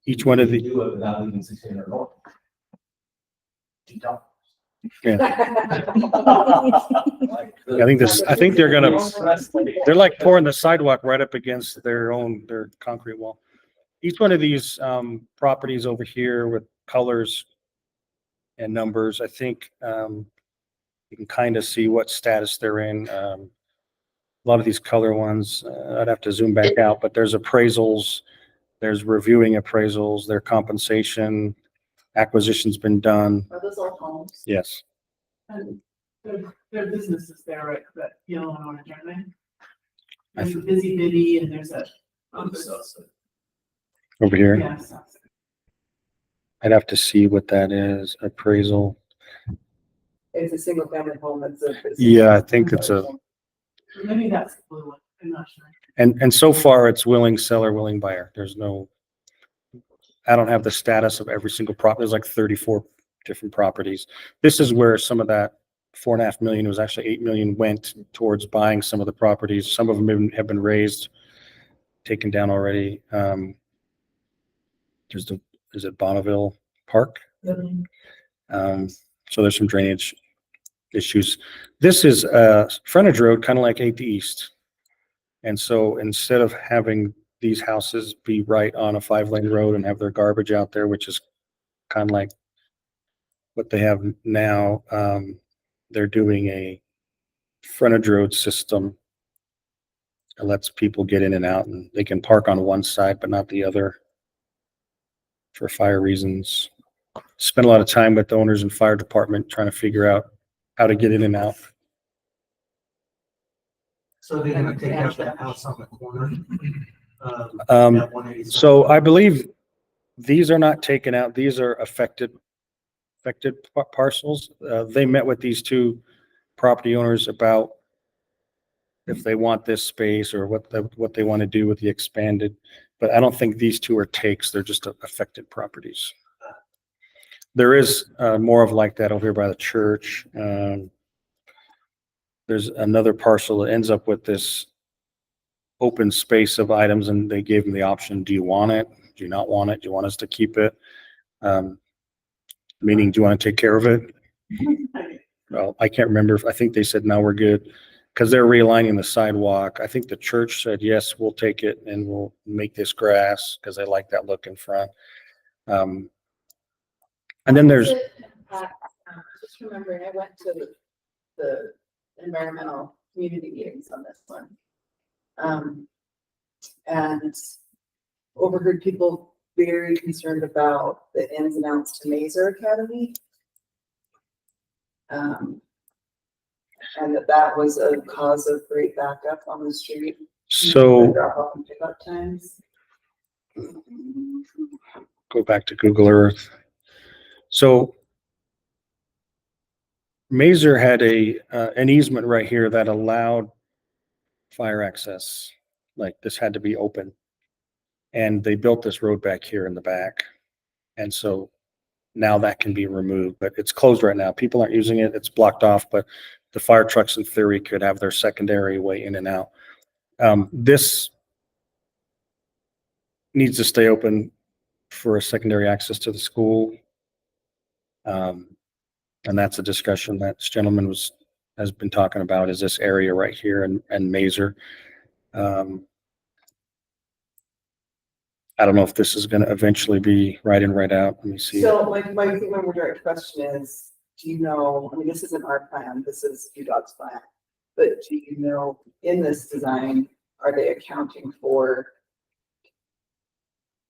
Each one of You the, do it without leaving 1600 North. I think they're like pouring the sidewalk right up against their concrete wall. Each one of these properties over here with colors and numbers, I think you can kind of see what status they're in. A lot of these color ones, I'd have to zoom back out, but there's appraisals, there's reviewing appraisals, their compensation, acquisition's been done. Are those all homes? Yes. And there are businesses there, right, that yellow and orange, aren't they? I There's a Busy Biddy and there's a. Over here. Yes. I'd have to see what that is, appraisal. It's a single family home. It's a. Yeah, I think it's a, Maybe that's the blue one, I'm not sure. and so far it's willing seller, willing buyer. I don't have the status of every single property. There's like 34 different properties. This is where some of that 4.5 million, it was actually 8 million, went towards buying some of the properties. Some of them have been raised, taken down already. Is it Bonneville Park? So there's some drainage issues. This is a frontage road, kind of like 8th East. And so instead of having these houses be right on a 5-lane road and have their garbage out there, which is kind of like what they have now, they're doing a frontage road system that lets people get in and out, and they can park on one side but not the other for fire reasons. Spent a lot of time with the owners and fire department trying to figure out how to get in and out. So they're gonna take out that house on the corner. Um, at 187. So I believe these are not taken out. These are affected parcels. They met with these two property owners about if they want this space or what they want to do with the expanded. But I don't think these two are takes. They're just affected properties. There is more of like that over here by the church. There's another parcel that ends up with this open space of items, and they gave them the option: do you want it? Do you not want it? Do you want us to keep it? Meaning, do you want to take care of it? Well, I can't remember. I think they said, no, we're good, because they're realigning the sidewalk. I think the church said, yes, we'll take it and we'll make this grass because they like that look in front. And then there's, Just remembering, I went to the environmental community meetings on this one. And overheard people very concerned about the ins and outs to Mazer Academy. And that was a cause of great backup on the street. so Drop off and pick up times. go back to Google Earth. So Mazer had an easement right here that allowed fire access. Like this had to be open. And they built this road back here in the back. And so now that can be removed, but it's closed right now. People aren't using it. It's blocked off, but the fire trucks in theory could have their secondary way in and out. This needs to stay open for a secondary access to the school. And that's a discussion that this gentleman has been talking about, is this area right here and Mazer. I don't know if this is going to eventually be right in, right out. Let me see. So my more direct question is, do you know, I mean, this isn't our plan, this is UDOT's plan. But do you know, in this design, are they accounting for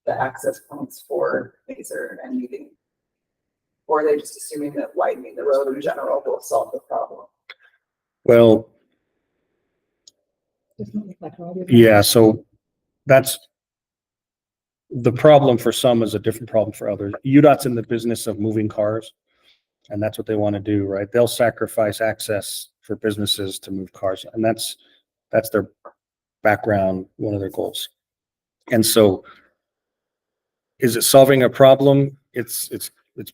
the access points for Mazer and Meeting? Or are they just assuming that widening the road in general will solve the problem? Well, yeah, so that's the problem for some is a different problem for others. UDOT's in the business of moving cars, and that's what they want to do, right? They'll sacrifice access for businesses to move cars, and that's their background, one of their goals. And so, is it solving a problem? It's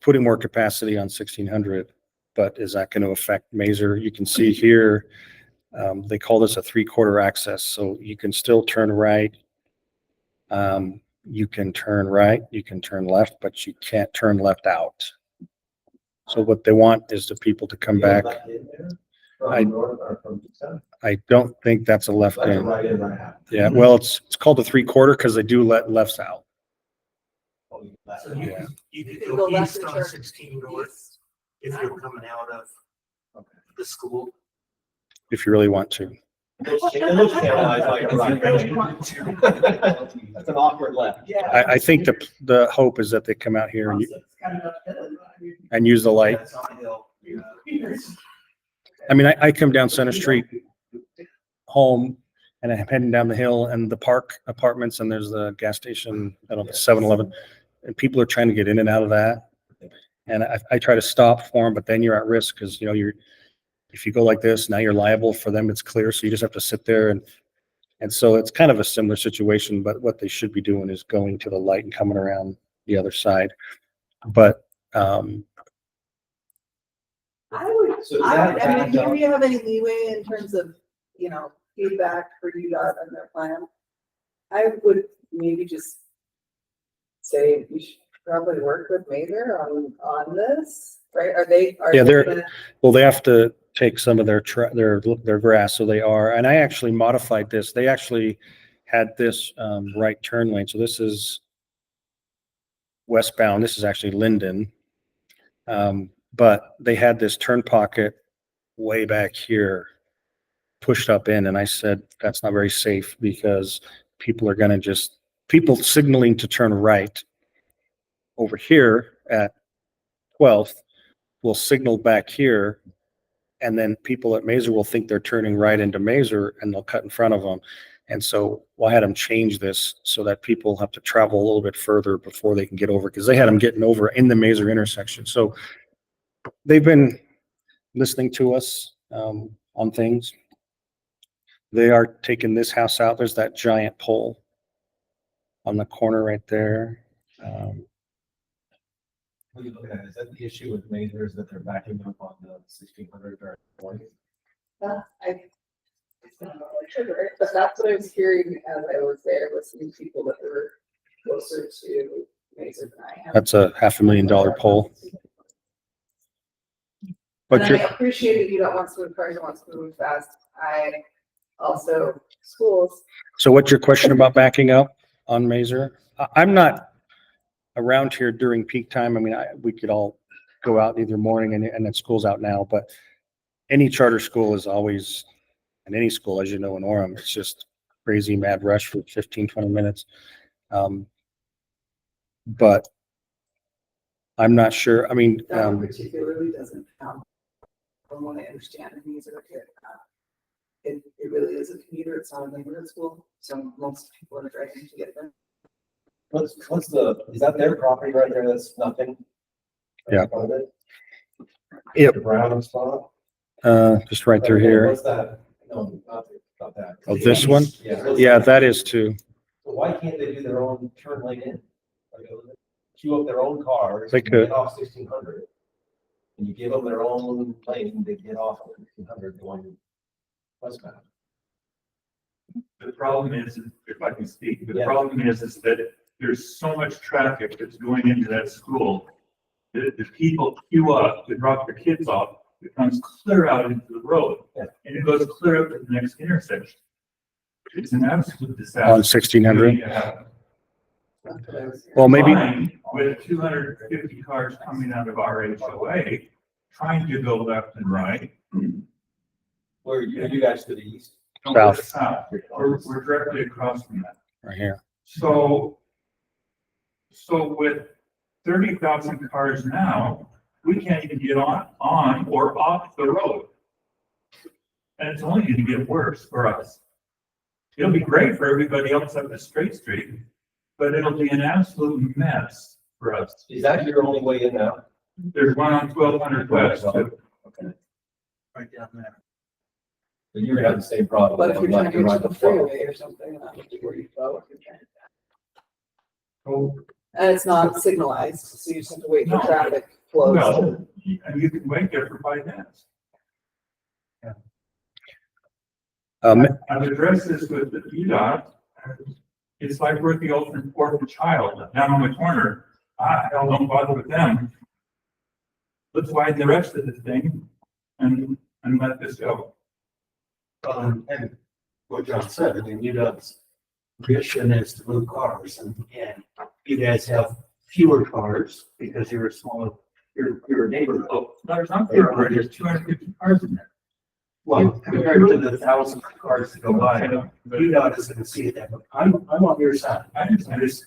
putting more capacity on 1600, but is that going to affect Mazer? You can see here, they call this a 3/4 access, so you can still turn right. You can turn right, you can turn left, but you can't turn left out. So what they want is the people to come back. I don't think that's a left in. Right in, right out. Yeah, well, it's called a 3/4 because they do let lefts out. So Yeah. you could You go go left east and on turn 16 north if you're coming out of the school. If you really want to. It looks channelized like a right. That's an awkward left. Yeah. I think the hope is that they come out here It's kind of uphill. and use the light. That's on hill. I mean, I come down Center Street home and I'm heading down the hill and the park apartments and there's the gas station, I don't know, 7-Eleven, and people are trying to get in and out of that. And I try to stop for them, but then you're at risk because, you know, if you go like this, now you're liable for them. It's clear. So you just have to sit there and so it's kind of a similar situation, but what they should be doing is going to the light and coming around the other side. But, So is I that mean, do we have any leeway in terms of, you know, feedback for UDOT and their plan? I would maybe just say we should probably work with Mazer on this, right? Yeah, well, they have to take some of their grass, so they are. And I actually modified this. They actually had this right turn lane. So this is westbound. This is actually Linden. But they had this turn pocket way back here pushed up in. And I said, that's not very safe because people are going to people signaling to turn right over here at 12th will signal back here. And then people at Mazer will think they're turning right into Mazer and they'll cut in front of them. And so I had them change this so that people have to travel a little bit further before they can get over, because they had them getting over in the Mazer intersection. So they've been listening to us on things. They are taking this house out. There's that giant pole on the corner right there. What are you looking at? Is that the issue with Mazer, is that they're backing up on the 1600 or 20? But that's what I was hearing as I was there, listening to people that were closer to Mazer than I am. That's a $500,000 pole. But And I appreciate that you don't want to move cars, you want to move fast. I also, schools. So what's your question about backing up on Mazer? I'm not around here during peak time. I mean, we could all go out either morning and then school's out now, but any charter school is always, and any school, as you know, in Orem, it's just crazy mad rush for 15, 20 minutes. But I'm not sure. I mean, That one particularly doesn't count. From what I understand, these are here. It really is a commuter, it's not a neighborhood school, so most people are driving to get there. Is that their property right there? That's nothing? Yeah. Yep. The brown spot? just right through here. What's that? No, not that. Oh, this one? Yeah. Yeah, that is too. So why can't they do their own turn lane in? Like, queue up their own cars. They and could. Get off 1600. And you give them their own lane, they get off 1600 going westbound. The problem is, if I can speak, the Yeah. problem is that there's so much traffic that's going into that school. The people queue up to drop their kids off, it comes clear out into the road, Yeah. and it goes clear up to the next intersection. It's an absolute disaster. On 1600. Yeah. Well, maybe, Fine, with 250 cars coming out of our HOA, trying to go left and right. Where you guys to the east? Don't go south. We're directly across from that. right here. So with 30,000 cars now, we can't even get on or off the road. And it's only gonna get worse for us. It'll be great for everybody else up the straight street, but it'll be an absolute mess for us. Is that your only way in now? There's one on 1200 West, too. Okay. Right down there. But you're gonna have the same problem. But if you're trying to get Right to the before. freeway or something, that would be where you go if you're trying to. Oh, And it's not signalized, so you just have to wait for No. traffic flows. well, and you can wait there for 5 minutes. I've addressed this with the UDOT. It's like we're the orphan child down on the corner. Hell, don't bother with them. Let's widen the rest of the thing and let this go. And what John said, I mean, UDOT's mission is to move cars and you guys have fewer cars because you're a smaller, you're a neighborhood. Oh, there's not there, there's 250 cars in there. Well, compared to the thousands of cars that go by, UDOT is gonna see that, but I'm on your side. I just,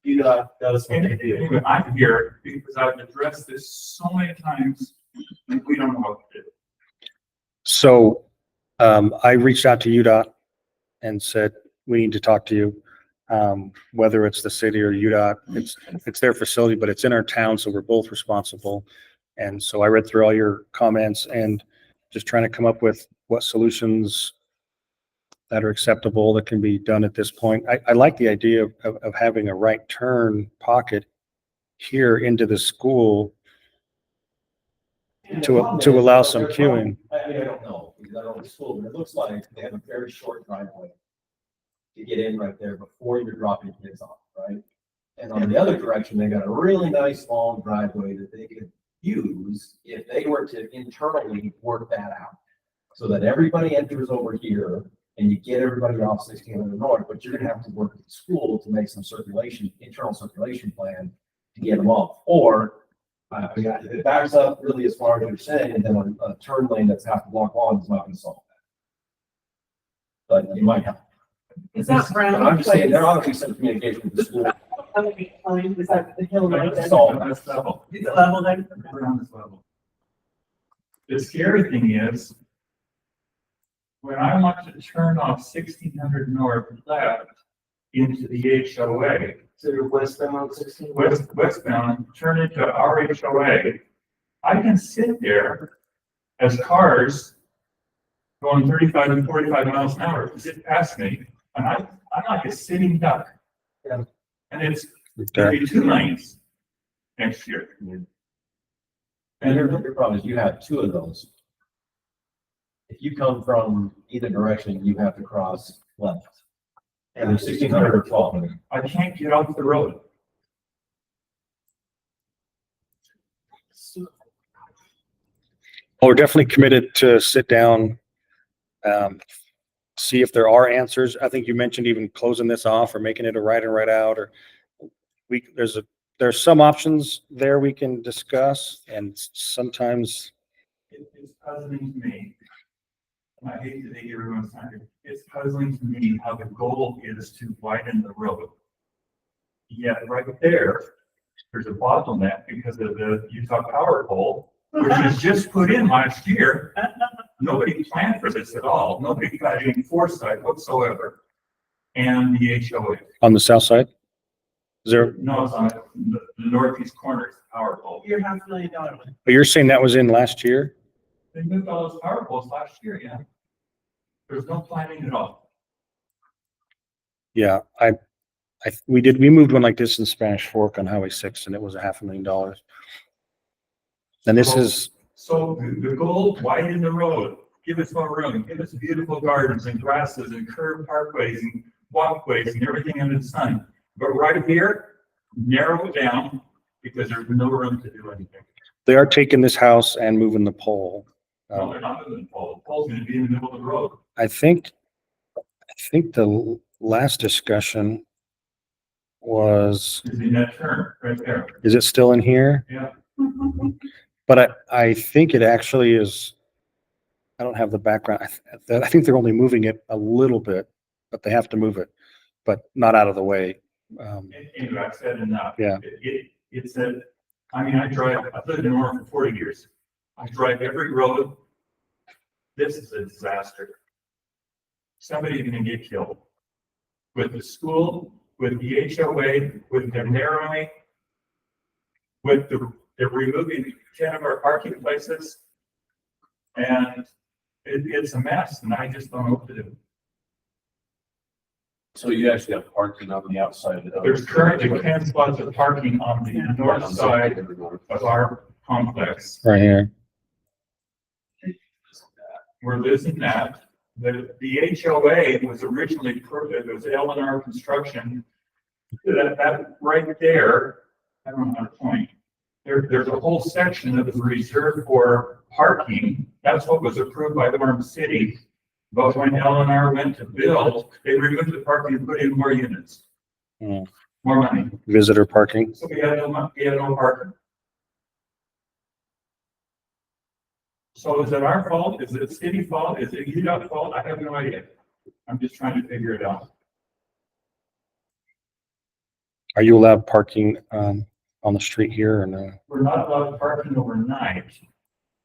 UDOT does what they do. anyway, I'm here because I've addressed this so many times and we don't know what to do. So, I reached out to UDOT and said, we need to talk to you. Whether it's the city or UDOT, it's their facility, but it's in our town, so we're both responsible. And so I read through all your comments and just trying to come up with what solutions that are acceptable that can be done at this point. I like the idea of having a right turn pocket here into the school And the to problem is, allow some their queuing. problem- I mean, I don't know, because I don't know the school, but it looks like they have a very short driveway to get in right there before you're dropping kids off, right? And on the other direction, they got a really nice long driveway that they could use if they were to internally work that out. So that everybody enters over here and you get everybody off 1600 North, but you're gonna have to work with the school to make some internal circulation plan to get them off. Or if it backs up really as far as you're saying, and then a turn lane that's half a block long is not gonna solve that. But it might help. Is that But Brown I'm just saying, Place? there ought to be some communication with the school. Is that the hill right there? That's all. That's level. Is it level then? Around this level. The scary thing is, when I want to turn off 1600 North left into the HOA, So you're westbound on 16. westbound, turn into our HOA, I can sit there as cars going 35 and 45 miles an hour zip past me, and I'm like a sitting duck. Yeah. And it's gonna be 2 lanes next year. And your problem is you have 2 of those. If you come from either direction, you have to cross left. And there's 1600 or 1200. I can't get off the road. Well, we're definitely committed to sit down, see if there are answers. I think you mentioned even closing this off or making it a right and right out, or there's some options there we can discuss, and sometimes It's puzzling to me. And I hate to take everyone's time. It's puzzling to me how the goal is to widen the road. Yet right there's a bottleneck because of the Utah power pole, which was just put in last year. Nobody planned for this at all. Nobody got any foresight whatsoever. And the HOA. on the south side. Is there, No, it's on the northeast corner, it's the power pole. Your $500,000 one. but you're saying that was in last year? They moved all those power poles last year, yeah. There's no planning at all. Yeah, we moved one like this in Spanish Fork on Highway 6 and it was $500,000. And this is, So the goal, widen the road, give us more room, give us beautiful gardens and grasses and curved parkways and walkways and everything under the sun. But right here, narrow it down because there's no room to do anything. they are taking this house and moving the pole. No, they're not moving the pole. The pole's gonna be in the middle of the road. I think the last discussion was, It's in that turn right there. is it still in here? Yeah. But I think it actually is, I don't have the background. I think they're only moving it a little bit, but they have to move it, but not out of the way. Anyway, I've said enough. Yeah. It said, I mean, I've lived in Aurora for 40 years. I drive every road. This is a disaster. Somebody's gonna get killed. With the school, with the HOA, with the narrowing, with they're removing 10 of our parking places. And it's a mess and I just don't know what to do. So you actually have parking on the outside of the. There's currently 10 spots of parking on the north side of our complex. Right here. We're losing that. The HOA was originally, it was L&R Construction. That right there, I don't know how to point. There's a whole section that was reserved for parking. That's what was approved by the Orem City. But when L&R went to build, they removed the parking and put in more units. Hmm. More money. Visitor parking. So we had no parking. So is it our fault? Is it city fault? Is it UDOT fault? I have no idea. I'm just trying to figure it out. Are you allowed parking on the street here or no? We're not allowed parking overnight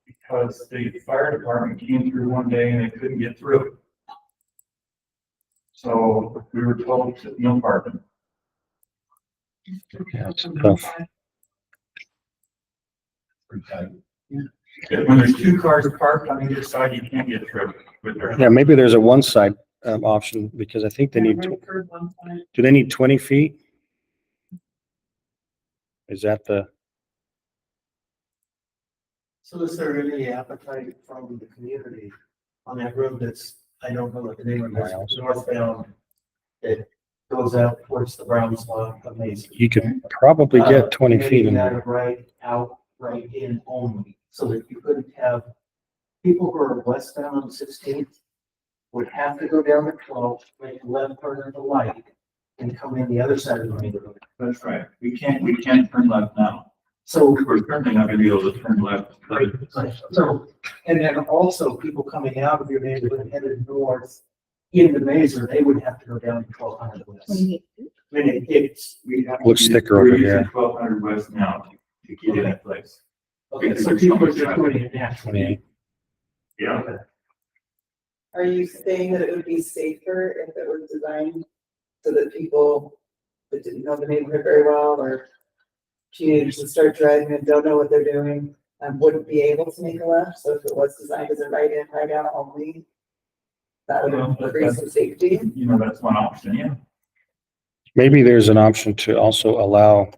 because the fire department came through one day and they couldn't get through. So we were told no parking. Yeah, it's tough. Pretty tight. When there's two cars parked on either side, you can't get through with their. Yeah, maybe there's a one side option because I think they need, do they need 20 feet? Is that the, So is there any appetite from the community on that road that's, I don't know what the name of it is, northbound? It goes out towards the brown spot, amazing. you could probably get 20 feet in That there. right out, right in only, so that you couldn't have people who are westbound on 16th would have to go down the 12th, make a left turn at the light and come in the other side of the main road. That's right. We can't turn left now. So, We're currently not gonna be able to turn left. so, and then also people coming out of your neighborhood headed north into Mazer, they would have to go down to 1200 west. I mean, We have to Looks use- thicker over we're using here. 1200 west now to get in that place. Okay, so people are just doing it naturally. 28. Yeah. Are you saying that it would be safer if it were designed so that people that didn't know the neighborhood very well or teenagers that start driving and don't know what they're doing, wouldn't be able to make a left? So if it was designed as a right in, right out only, that would Well, increase some safety? You know, that's one option, yeah. Maybe there's an option to also allow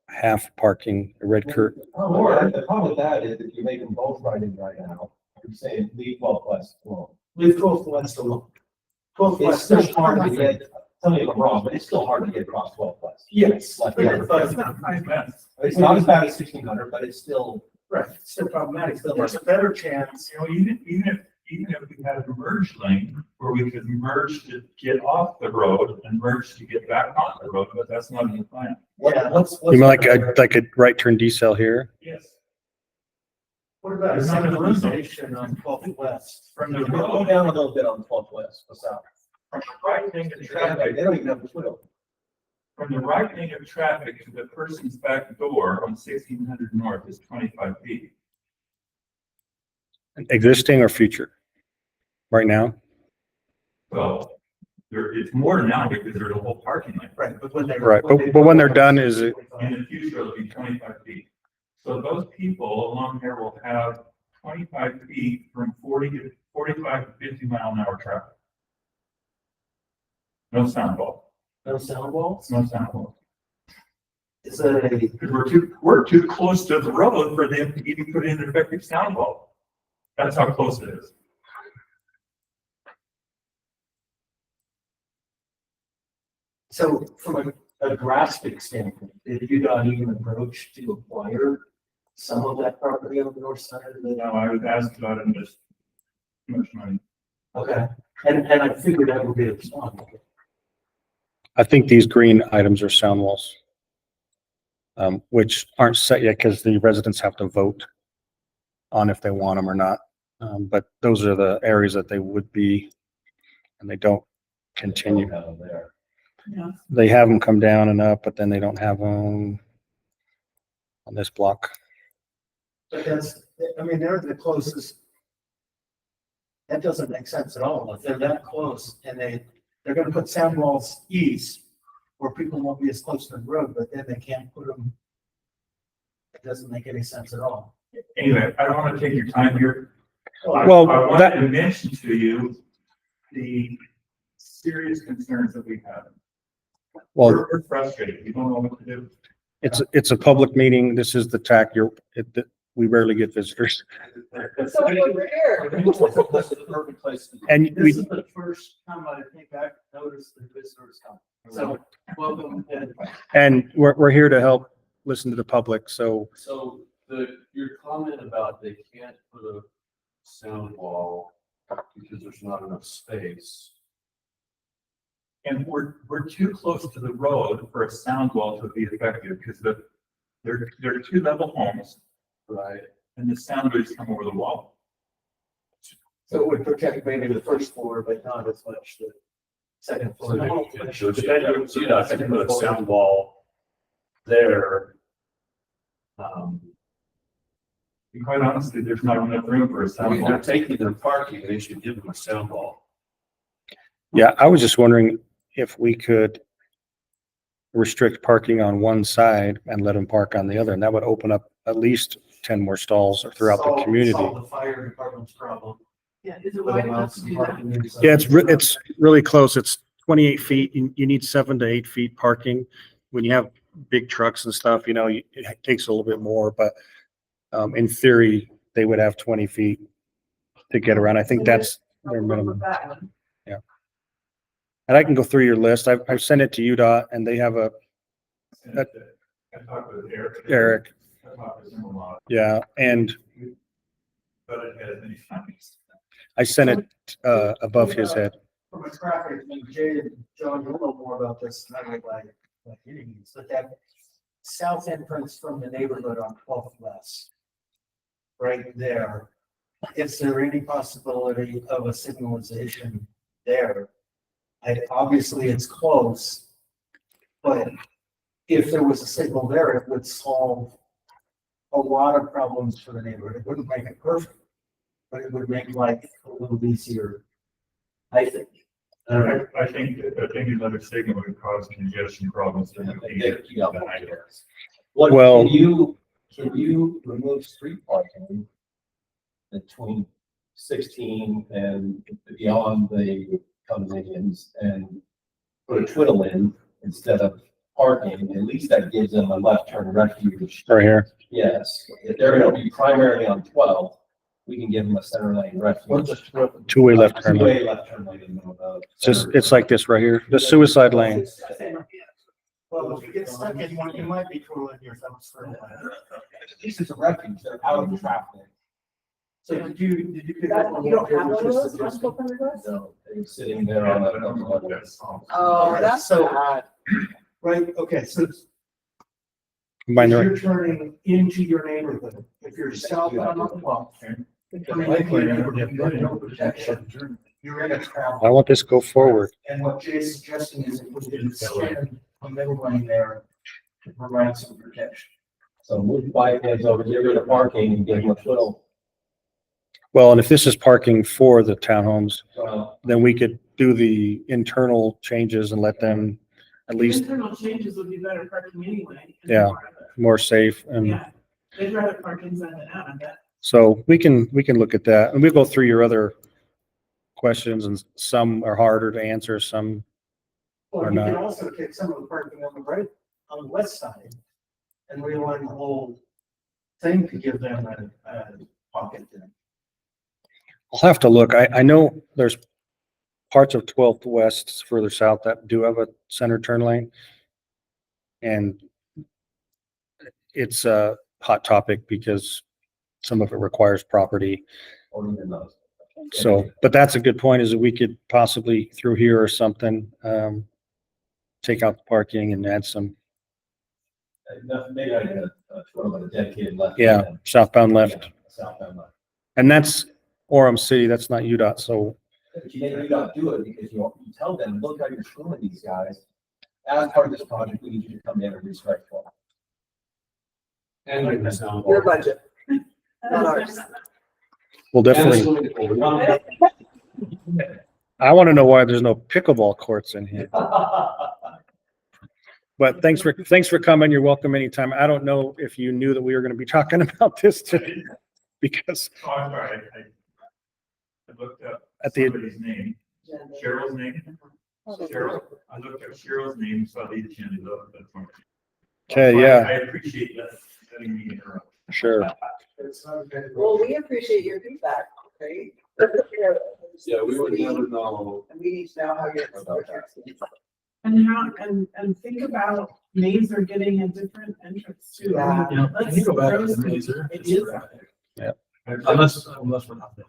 half parking, a red curtain. Or the problem with that is if you make them both right in right now, you're saying leave 12 west alone. Leave 12 west alone. 12 It's west, still there's hard to nothing. get, tell me if I'm wrong, but it's still hard to get across 12 west. Yes, Like, but yeah, it's not 5 minutes. It's not as bad as 1600, but it's still. right, it's still problematic, but there's a better chance. You know, even if we had a merge lane where we could merge to get off the road and merge to get back on the road, but that's not in the plan. Yeah, You mean like a right turn decel here? Yes. What about a There's not a room. signalization on 12 west? From the Go road, down a little bit on 12 west, what's that? from the right lane of They traffic, don't even have the twiddle. from the right lane of traffic to the person's back door on 1600 north is 25 feet. Existing or future? Right now? Well, it's more now because there's a whole parking lot. Right, but when they're. Right, but when they're done, is it, In the future, it'll be 25 feet. So those people along here will have 25 feet from 45 to 50 mile an hour traffic. No sound wall, No sound walls? no sound wall. Is it a, Because we're too close to the road for them to even put in an effective sound wall. That's how close it is. so from a drastic standpoint, did you not even approach to acquire some of that property on the north side of the? Now, I was asked about it and just too much money. Okay, and I figured that would be a response. I think these green items are sound walls, which aren't set yet because the residents have to vote on if they want them or not. But those are the areas that they would be, and they don't continue. Down there. Yeah. They have them come down and up, but then they don't have them on this block. But that's, I mean, they're the closest. That doesn't make sense at all. If they're that close and they're gonna put sound walls east where people won't be as close to the road, but then they can't put them. It doesn't make any sense at all. Anyway, I don't want to take your time here. Well, I wanted that- to mention to you the serious concerns that we have. Well, We're frustrated. We don't know what to do. it's a public meeting. This is the TAC. We rarely get visitors. So we're here. This is the perfect place to. And This we, is the first time I think I've noticed the visitors come. So welcome. and we're here to help listen to the public. So So your comment about they can't put a sound wall because there's not enough space. And we're too close to the road for a sound wall to be effective because they're two level homes Right. and the sound waves come over the wall. So it would protect maybe the first floor, but not as much the second So floor. you'd have to put a sound wall there. And quite honestly, there's not enough room for a I sound mean, they're wall. taking their parking, they should give them a sound wall. yeah, I was just wondering if we could restrict parking on one side and let them park on the other, and that would open up at least 10 more stalls throughout the community. Solve the fire department's problem. Yeah, is it Put wide them out enough to some do that? parking inside. Yeah, it's really close. It's 28 feet. You need 7 to 8 feet parking. When you have big trucks and stuff, it takes a little bit more, but in theory, they would have 20 feet to get around. I think that's their minimum. And I can go through your list. I've sent it to UDOT and they have I talked with Eric. I talked with him a lot, Yeah, and but it has many times. I sent it above his head. From a traffic, and Jay and John, you'll know more about this than I would like any means, but that south entrance from the neighborhood on 12th West. Right there, is there any possibility of a signalization there? Obviously, it's close, but if there was a signal there, it would solve a lot of problems for the neighborhood. It wouldn't make it perfect, but it would make life a little easier, I think. I think another signal would cause congestion problems. Well- Can you remove street parking between 16 and beyond the condominiums and put a twiddle in instead of parking? At least that gives them a left turn refuge. Right here. Yes, if they're gonna be primarily on 12, we can give them a center lane refuge. Two-way left turn lane. Two-way left turn lane in the middle of the. It's like this right here, the suicide lane. Well, if you get stuck in one, you might be twirling your thumbs for a while. This is a refuge, they're out of traffic. So did you get? You don't have one of those on Open Request? No, they're sitting there on a. Oh, that's So- bad. Right, okay, so Combine if the- you're turning into your neighborhood, if you're southbound on 12th, coming into your neighborhood, you have no protection. You're in a I travel. want this to go forward. And what Jay's suggesting is if we can extend a middle lane there to provide some protection. So move bike lanes over, get rid of parking and give them a twiddle. Well, and if this is parking for the townhomes, Well, then we could do the internal changes and let them at least Internal changes would be better parking anyway. Yeah. more safe. And Yeah, they'd rather park inside than out, I bet. so we can look at that and we'll go through your other questions and some are harder to answer, some Or Or you can not. also take some of the parking on the right, on the west side, and realign the whole thing to give them a pocket there. I'll have to look. I know there's parts of 12th West further south that do have a center turn lane. And it's a hot topic because some of it requires property. Or even those. So, but that's a good point, is that we could possibly through here or something, take out the parking and add some, Maybe I get a dedicated left. yeah, southbound left. Southbound left. And that's Orem City, that's not UDOT. So But you don't do it because you tell them, look how you're screwing these guys. As part of this project, we need you to come in and restrike for them. And like the sound. Your budget, not ours. we'll definitely, I want to know why there's no pickleball courts in here. But thanks for coming. You're welcome anytime. I don't know if you knew that we were going to be talking about this today, because Oh, I'm sorry, I looked up At the- somebody's name, Cheryl's name. Cheryl, I looked up Cheryl's name, saw the agenda, that's one. Okay, So yeah. I appreciate that, letting me interrupt. Sure. Well, we appreciate your feedback, right? Yeah, we would never know. And we need to know how you're. And how, and think about Mazer getting a different entrance too. I mean, Yeah, let's think about it raise as Mazer. It is. Unless we're not there.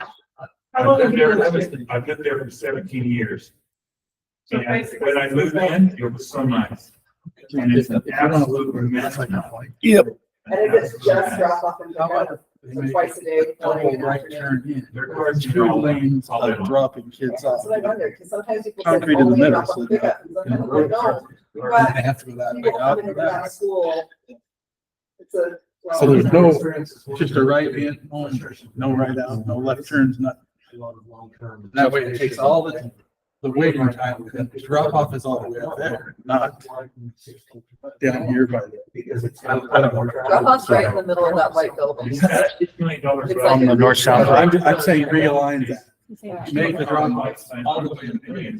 How long have you I've lived there? lived there for 17 years. So And basically, when I moved in, it was so nice. And it's an absolute mess now. Yep. And if it's just drop off and pick up, so twice a day. morning and Right afternoon. turn in. Their cars, you Two know, lanes all day long. of dropping kids off. That's what I wonder, because sometimes people say. Concrete in the only middle, drop off so and pick up, and the sometimes road they don't. And they have to go that way People out coming and in and out of back. school. It's a. So there's no, just a right in, no right out, no left turns, nothing. That way it takes all the waiting time, because the drop off is all the way up there, not down here by the. Because it's. Drop off's right in the middle of that white building. $8 million It's right like On the a- north south. I'm saying realign that. Yeah. Make the drop off all the way.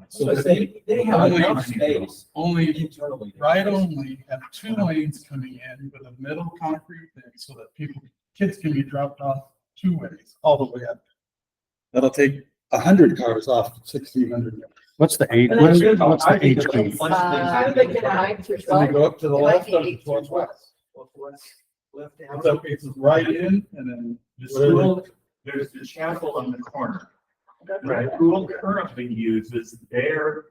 So they have enough space Only internally. right only have 2 lanes coming in with a middle concrete thing so that kids can be dropped off 2 ways, all the way up. That'll take 100 cars off 1,600. What's the age? And What's then- what's the age group? It's, I'm thinking 9 through Then 12. they go up to the It might left be of 8 through 12. Left It's up, it's right in and then. The school, there's the chapel on the corner. The school currently uses their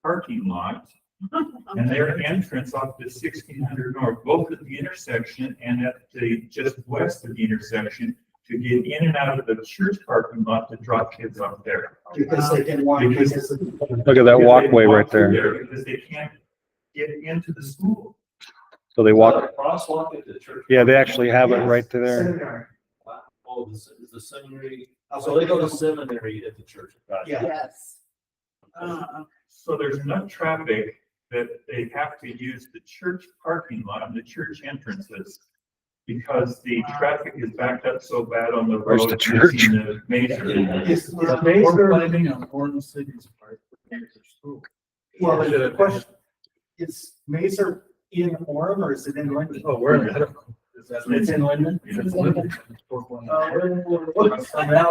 parking lot and their entrance off the 1600 north, both at the intersection and at the just west of the intersection, to get in and out of the church parking lot to drop kids off there. Because they can walk. Because- Look at that walkway right there. Because they can't get into the school. So they walk, Crosswalk at the church. yeah, they actually have it right there. Seminary. Oh, is the seminary, so they go to seminary at the church. Gotcha. Yeah. Yes. So there's enough traffic that they have to use the church parking lot and the church entrances. Because the traffic is backed up so bad on the Where's road. the church? using the Mazer. Is We're Mazer, planning on Orange City's part. well, the question, is Mazer in Orem or is it in Linden? Oh, where? I don't know. It's in Linden? It's Linden. So now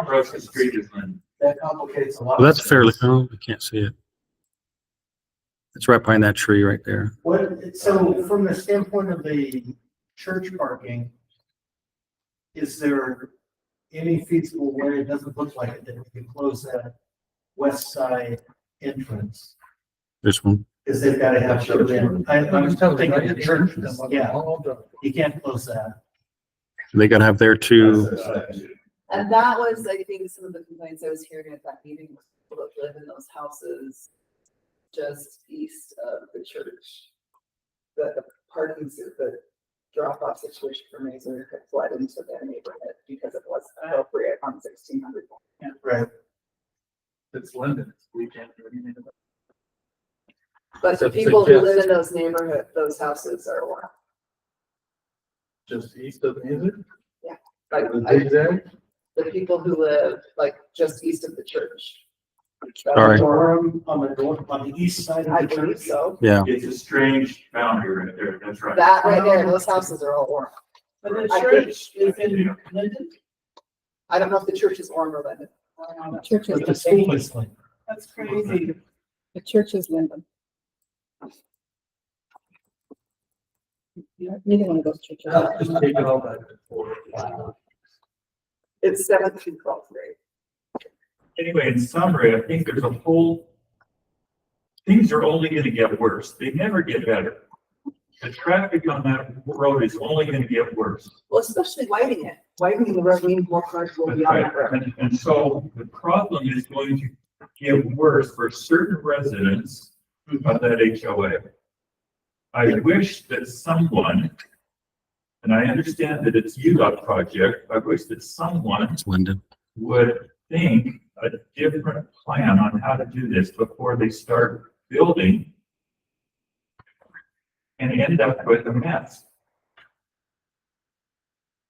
Across the street is Lynn. that complicates a lot. Well, that's fairly, oh, I can't see it. It's right behind that tree right there. What, so from the standpoint of the church parking, is there any feasible way, it doesn't look like it, that we can close that west side entrance? This one. Because they've got to have children. I'm thinking the church, yeah, you can't close that. They gotta have there too. And that was, I think, some of the complaints I was hearing at that meeting, was people that live in those houses just east of the church. The parking, the drop-off situation for Mason had fled into their neighborhood because it was appropriate on 1600. Right. It's Linden. We can't do anything about it. But the So people who live suggest- in those neighborhood, those houses are what? Just east of music. Like, The zigzag. the people who live like just east of the church. Sorry. Orem on the north, on the east side I of the believe church. so. Yeah. It's a strange boundary right there, that's right. That right there, those houses are all Orem. But the I church is in Linden? I don't know if the church is Orem or Linden. The church is, But the school is like, That's crazy. the church is Linden. Neither one of those churches. just take it all back to four. Wow. It's 7th through 12th grade. Anyway, in summary, I think there's a whole, things are only gonna get worse. They never get better. The traffic on that road is only gonna get worse. Well, especially widening it. Widening the road means more cars will be on that road. And so the problem is going to get worse for certain residents of that HOA. I wish that someone, and I understand that it's UDOT project, I wish that someone It's Linden. would think a different plan on how to do this before they start building and end up with a mess.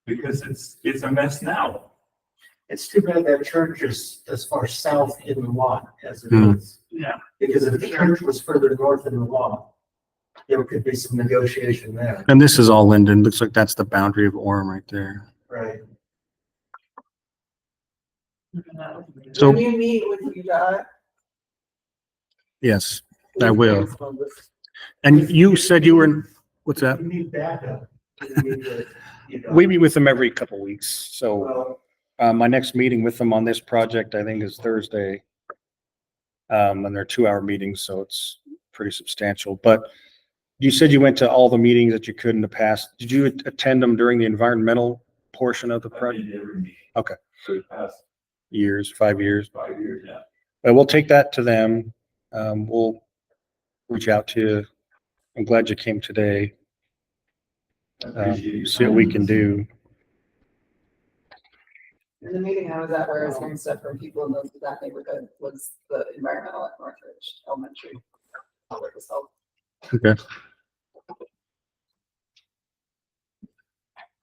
Because it's a mess now. It's too bad that church is as far south in the lot as it Hmm. is. Yeah. Because if the church was further north in the lot, there could be some negotiation there. And this is all Linden. Looks like that's the boundary of Orem right there. Right. So- When you meet with UDOT. Yes, I will. And you said you were in, what's that? You need backup. You need to, you know, We meet with them every couple weeks. So well, my next meeting with them on this project, I think, is Thursday. And they're 2-hour meetings, so it's pretty substantial. But you said you went to all the meetings that you could in the past. Did you attend them during the environmental portion of the I project? did every meeting. Okay. For the past 5 years. 5 years, yeah. But we'll take that to them. We'll reach out to you. I'm glad you came today. I appreciate your See what we time. can do. In the meeting I was at, where I was hearing stuff from people in that neighborhood, was the environmental at Northridge Elementary. How it was held. Okay.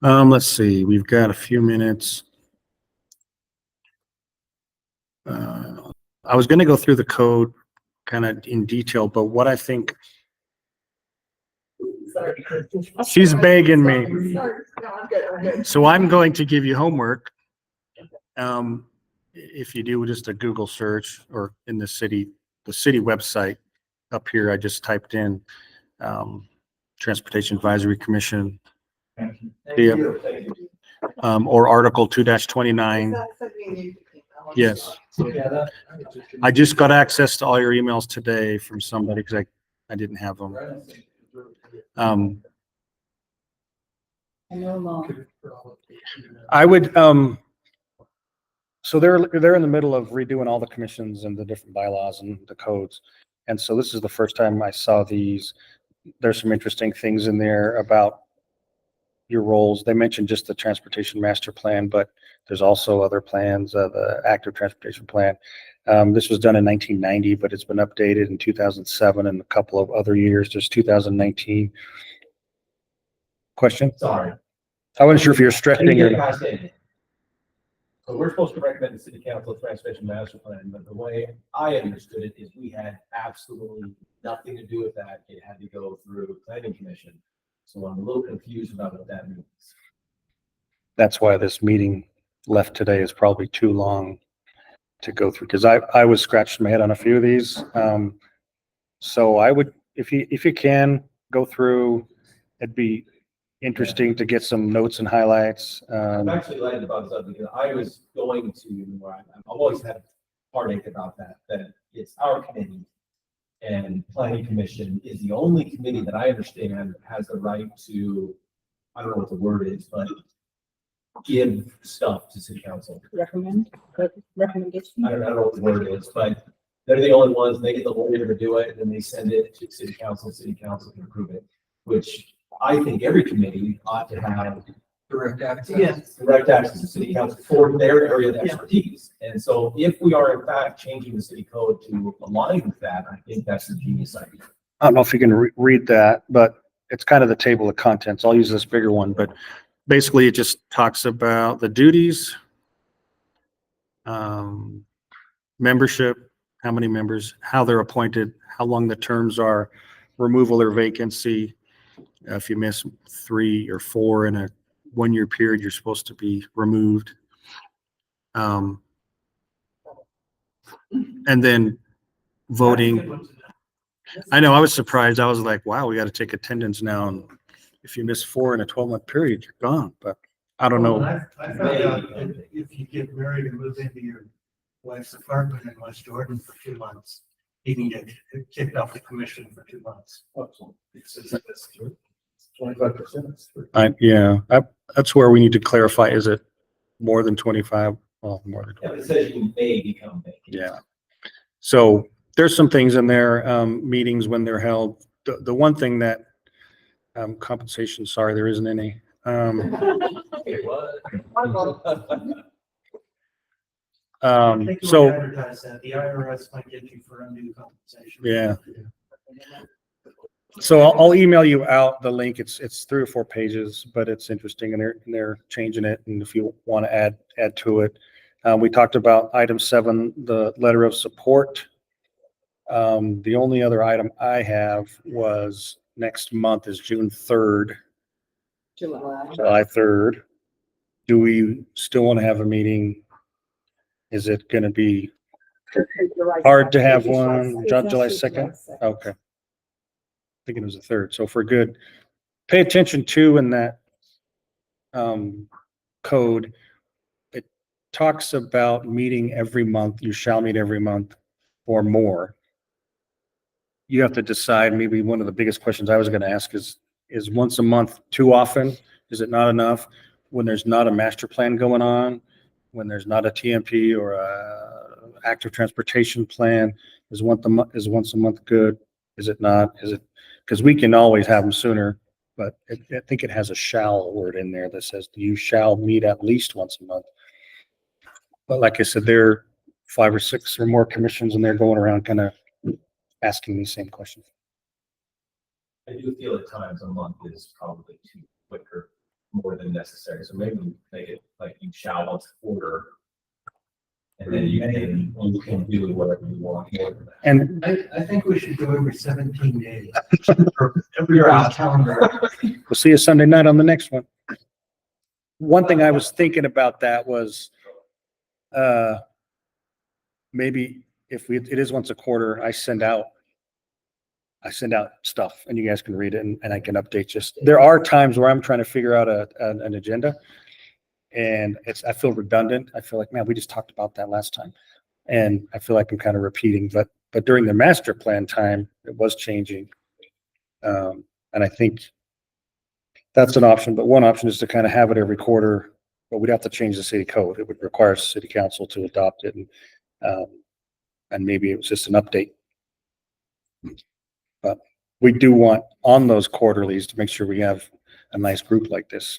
Let's see, we've got a few minutes. I was gonna go through the code kind of in detail, but what I think, Sorry. she's begging me. Sorry. No, I'm good, I'm good. So I'm going to give you homework. If you do just a Google search or in the city website up here, I just typed in, Transportation Advisory Commission, thank Yeah. you. Thank you. or Article 2-29. Yes. Yeah, that- I just got access to all your emails today from somebody because I didn't have them. I know long. I would, so they're in the middle of redoing all the commissions and the different bylaws and the codes. And so this is the first time I saw these. There's some interesting things in there about your roles. They mentioned just the transportation master plan, but there's also other plans, the active transportation plan. This was done in 1990, but it's been updated in 2007 and a couple of other years. There's 2019. Question? Sorry. I wasn't sure if you're Let me stretching get or it not. past it. So we're supposed to recommend the city council transportation master plan, but the way I understood it is we had absolutely nothing to do with that. It had to go through planning commission. So I'm a little confused about what that means. That's why this meeting left today is probably too long to go through, because I was scratching my head on a few of these. So I would, if you can, go through, it'd be interesting to get some notes and highlights. I'm actually glad you brought this up because I was going to, I've always had heartache about that it's our committee. And planning commission is the only committee that I understand has the right to, I don't know what the word is, but give stuff to city council. Recommendation. I don't know what the word is, but they're the only ones, they get the lawyer to do it, and then they send it to city council can approve it, which I think every committee ought to have Direct access. Yes. direct access to city council for their area of expertise. And so if we are in fact changing the city code to align with that, I think that's a genius idea. I don't know if you can read that, but it's kind of the table of contents. I'll use this bigger one, but basically it just talks about the duties, membership, how many members, how they're appointed, how long the terms are, removal or vacancy. If you miss 3 or 4 in a 1-year period, you're supposed to be removed. And then voting. I know, I was surprised. I was like, wow, we got to take attendance now. And if you miss 4 in a 12-month period, you're gone. But I don't Well, know. I found out that if you get married and move into your wife's apartment in West Jordan for 2 months, you can get kicked off the commission for 2 months. It's 25%. That's where we need to clarify. Is it more than 25? Well, more than Yeah, 25. it says you may become vacant. Yeah. So there's some things in there, meetings when they're held. The one thing that, compensation, sorry, there isn't any. It was. I think you So, would advertise that. The IRS might get you for undue compensation. yeah. So I'll email you out the link. It's 3 or 4 pages, but it's interesting and they're changing it. And if you want to add to it, we talked about item 7, the letter of support. The only other item I have was next month is June 3rd, July 3rd. Do we still want to have a meeting? Is it going to be hard to have one? July 2nd? Okay. Thinking it was the 3rd. So if we're good, pay attention to in that code. It talks about meeting every month. You shall meet every month or more. You have to decide. Maybe one of the biggest questions I was going to ask is once a month too often? Is it not enough? When there's not a master plan going on, when there's not a TMP or a active transportation plan, is once a month good? Is it not? Is it? Because we can always have them sooner, but I think it has a shall word in there that says you shall meet at least once a month. But like I said, there are 5 or 6 or more commissions and they're going around kind of asking these same questions. I do feel at times a month is probably too quick or more than necessary. So maybe we make it like you shall once a quarter. And then you can do whatever you want more than that. And I think we should go every 17 days. Every calendar. we'll see you Sunday night on the next one. One thing I was thinking about that was, maybe if it is once a quarter, I send out stuff and you guys can read it and I can update you. There are times where I'm trying to figure out an agenda and I feel redundant. I feel like, man, we just talked about that last time. And I feel like I'm kind of repeating, but during the master plan time, it was changing. And I think that's an option, but one option is to kind of have it every quarter, but we'd have to change the city code. It would require city council to adopt it. And maybe it was just an update. But we do want on those quarterlies to make sure we have a nice group like this.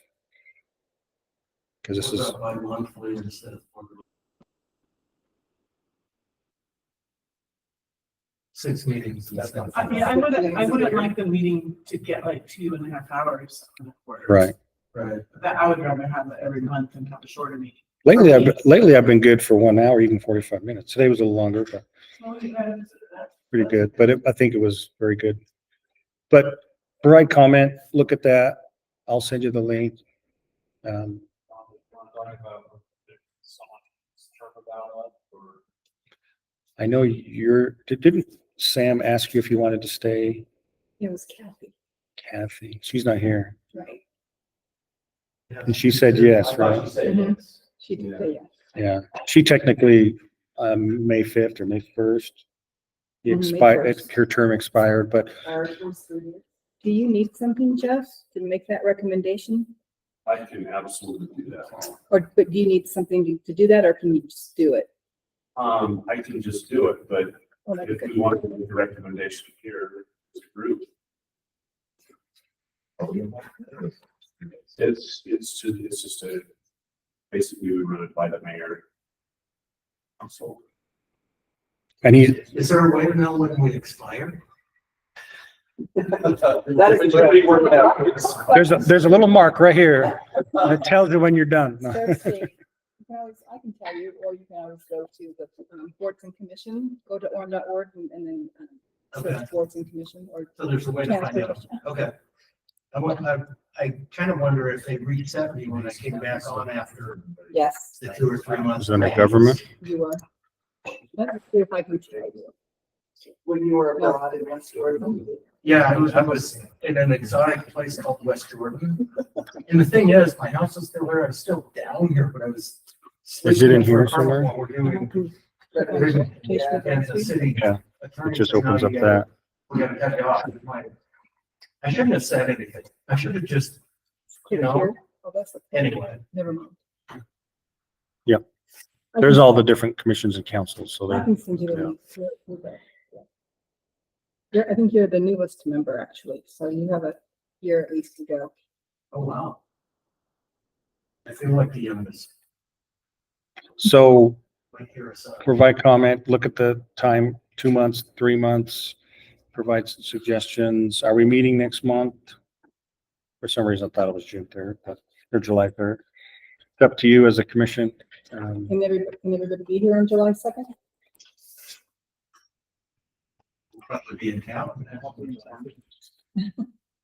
Because this is, Bi-monthly instead of quarterly. 6 meetings. That's not. I mean, I wouldn't like the meeting to get like 2.5 hours. in a quarter. right. Right. That I would rather have it every month and have a shorter meeting. Lately I've been good for 1 hour, even 45 minutes. Today was a little longer, but pretty good. But I think it was very good. But provide comment, look at that. I'll send you the link. I know didn't Sam ask you if you wanted to stay? It was Kathy, she's not here. right? And she said yes, I thought right? you said Mhm. yes. She did say yes. Yeah, she technically, May 5th or May 1st. May Expired, 1st. her term expired, but Do you need something, Jeff, to make that recommendation? I can absolutely do that. But do you need something to do that, or can you just do it? I can just do it, but Oh, that's if good. you want to make a recommendation here, as a group. It's just basically we run it by the mayor. So. and he, Is there a way to know when we expire? That is pretty worked out. there's a little mark right here that tells you when you're done. Start date. I can tell you, or you can always go to the boards and commission, go to orm.org and then Okay. search boards and commission or. So there's a way to find out. Okay. I kind of wonder if they reset me when I came back on after Yes, the 2 or 3 months. Is it under government? you are. Let me see if I can tell you. When you were abroad in West Jordan. Yeah, I was in an exotic place called West Jordan. And the thing is, my house is still there. I'm still down here, but I was. Is it in here sleeping for a somewhere? while. We're doing. Yeah. And the city. Yeah, attorney It just said, "No, opens up you gotta- that. We gotta cut you off." I shouldn't have said anything. I should have just, you know, Here. Oh, that's. anyway. Never mind. Yep. I There's can- all the different commissions and councils, so I they're, can send you the yeah. link. to that. I think you're the newest member, actually, so you have a year at least to go. Oh, wow. I feel like the youngest. so Like here or so. provide comment, look at the time, 2 months, 3 months, provide some suggestions. Are we meeting next month? For some reason, I thought it was June 3rd, but, or July 3rd. It's up to you as a commission. Can everybody be here on July 2nd? We'll probably be in town.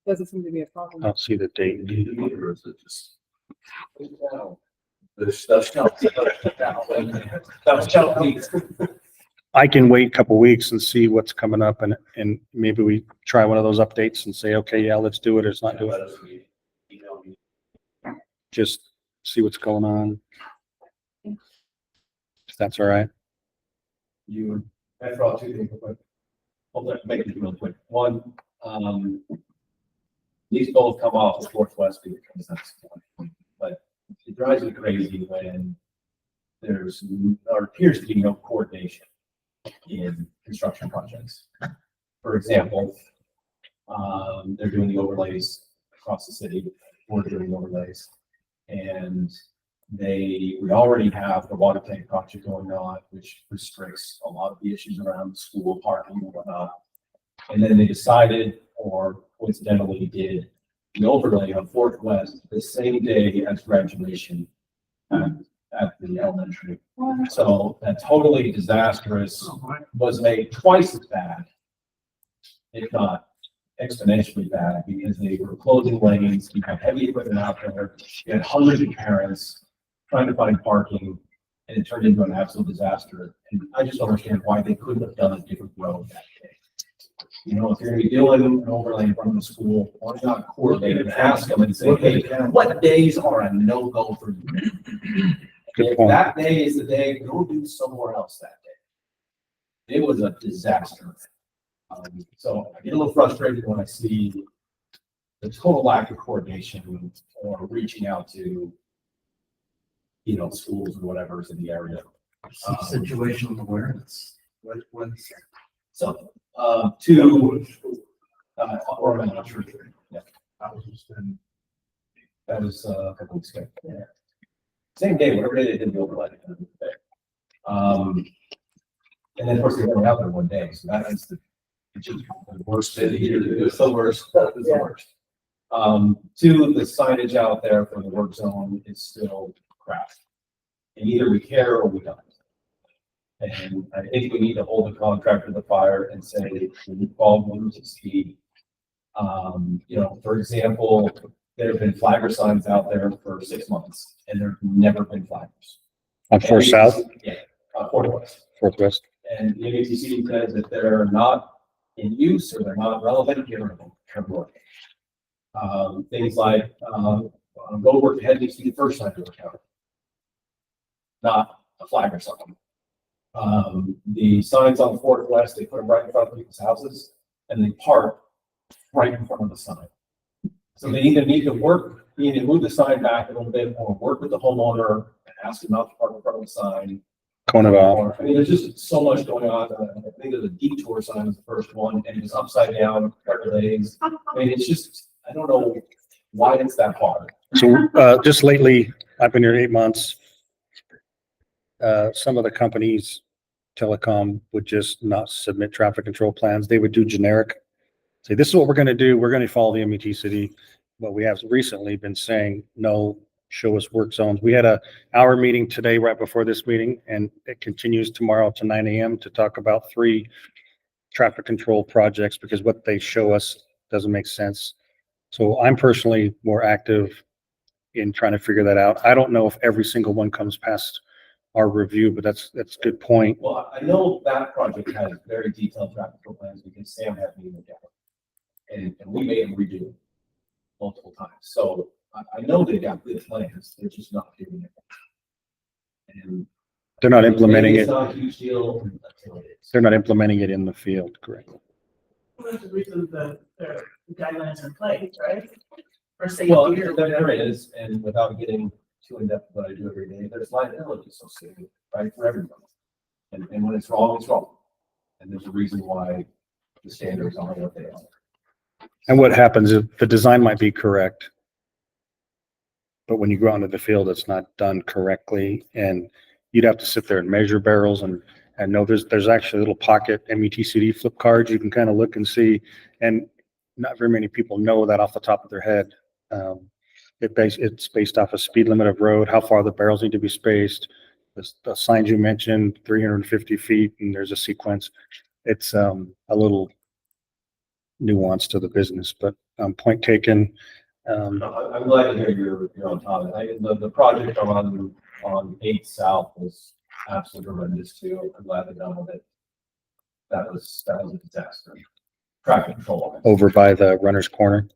Doesn't seem to be a problem. I'll see the date. Or is it just? This stuff. I can wait a couple weeks and see what's coming up and maybe we try one of those updates and say, okay, yeah, let's do it or let's not do it. Just see what's going on. If that's all right. You, after all, two things, real quick. I'll make it real quick. One, these both come off the Northwest because that's, but it drives me crazy when there's, or appears to be no coordination in construction projects. For example, they're doing the overlays across the city, we're doing overlays. And we already have the water tank project going on, which restricts a lot of the issues around school parking and whatnot. And then they decided, or coincidentally did, the overlay on Fort West the same day as graduation at the elementary. So that totally disastrous was made twice as bad, if not exponentially bad, because they were closing lanes, you had heavy equipment out there, you had hundreds of parents trying to find parking, and it turned into an absolute disaster. And I just don't understand why they couldn't have done a different road that day. You know, if you're gonna be doing an overlay in front of the school, why not coordinate and ask them and say, hey, what days are a no-go for you? Good If point. that day is the day, go do somewhere else that day. It was a disaster. So I get a little frustrated when I see the total lack of coordination or reaching out to, you know, schools or whatever's in the area. Situational awareness. So, or I'm not sure. Yeah, that was a couple weeks ago. Yeah. Same day, whatever day they did the overlay. And then of course they went out there one day, so that is the worst day of the year. It was the worst. It was the worst. Two, the signage out there for the work zone is still crap. And either we care or we don't. And I think we need to hold the contractor to the fire and say, we fall moving to speed. You know, for example, there have been flagger signs out there for 6 months and there've never been flaggers. On Fort South, Yeah, Fort West. Fort West. And the ATC says if they're not in use or they're not relevant, get rid of them, turn them away. Things like, go work ahead, needs to be the first sign to work out. Not a flag or something. The signs on Fort West, they put them right in front of people's houses and they park right in front of the sign. So they either need to move the sign back a little bit or work with the homeowner and ask them not to park in front of the sign. Cone it off. Or, I mean, there's just so much going on. I think there's a detour sign was the first one and it was upside down, delays. I mean, it's just, I don't know why it's that hard. So, just lately, I've been here 8 months. Some of the companies, telecom, would just not submit traffic control plans. They would do generic. Say, this is what we're gonna do. We're gonna follow the MET city. But we have recently been saying, no, show us work zones. We had a hour meeting today right before this meeting, and it continues tomorrow to 9 a.m. to talk about 3 traffic control projects because what they show us doesn't make sense. So I'm personally more active in trying to figure that out. I don't know if every single one comes past our review, but that's a good point. Well, I know that project has very detailed traffic flow plans because Sam had me look at it. And we made them redo it multiple times. So I know they got good plans, they're just not doing it. And They're not implementing maybe it. it's not a huge deal until it is. They're not implementing it in the field, correct? Well, that's the reason the guidelines in place, right? For Well, safety or whatever. there is, and without getting too in-depth what I do every day, there's liability associated, right, for everybody. And when it's wrong, it's wrong. And there's a reason why the standards are what they are. And what happens is the design might be correct, but when you go out into the field, it's not done correctly, and you'd have to sit there and measure barrels and know there's actually a little pocket MUTCD flip cards you can kind of look and see, and not very many people know that off the top of their head. It's based off a speed limit of road, how far the barrels need to be spaced, the signs you mentioned, 350 feet, and there's a sequence. It's a little nuance to the business, but point taken. I'm glad to hear you're on top of it. The project on 8th South was absolutely horrendous too. I'm glad they're done with it. That was a disaster. Traffic control. Over by the runner's corner.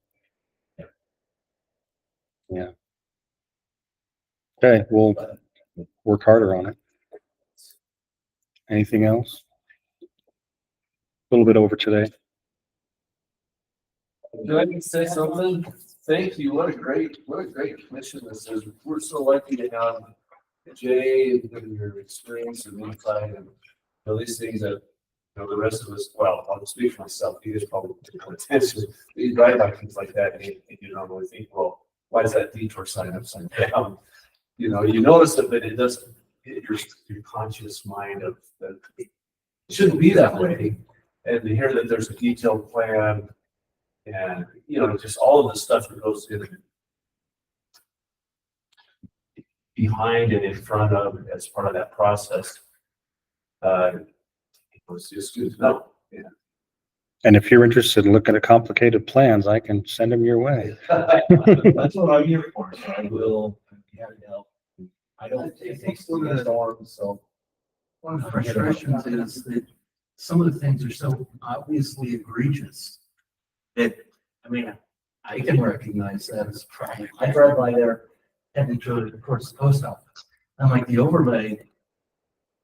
Yeah. Okay, we'll work harder on it. Anything else? A little bit over today. Do I need to say something? Thank you. What a great commission this is. We're so lucky to have Jay and your experience and insight and these things that, the rest of us, well, I'll speak for myself. You just probably pay more attention. You drive by things like that and you don't really think, well, why is that detour sign upside down? You notice it, but it doesn't hit your conscious mind of that it shouldn't be that way. And to hear that there's a detailed plan and, just all of the stuff that goes in behind and in front of as part of that process. It's just good to know. Yeah. And if you're interested in looking at complicated plans, I can send them your way. That's what I'm here for. So I will be happy to help. I don't take storms, so. One of the frustrations is that some of the things are so obviously egregious that, I can recognize that as a problem. I drive by there heading to, of course, the post office. I'm like, the overlay,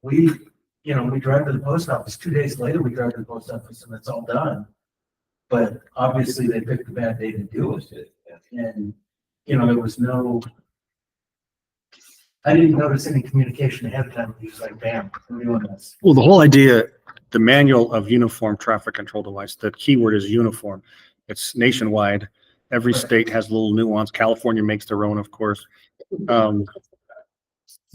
we drive to the post office, 2 days later, we drive to the post office and it's all done. But obviously they picked a bad day to do it. And, there was I didn't notice any communication ahead of time. He was like, bam, we're doing this. Well, the whole idea, the manual of uniform traffic control device, the keyword is uniform. It's nationwide. Every state has a little nuance. California makes their own, of course.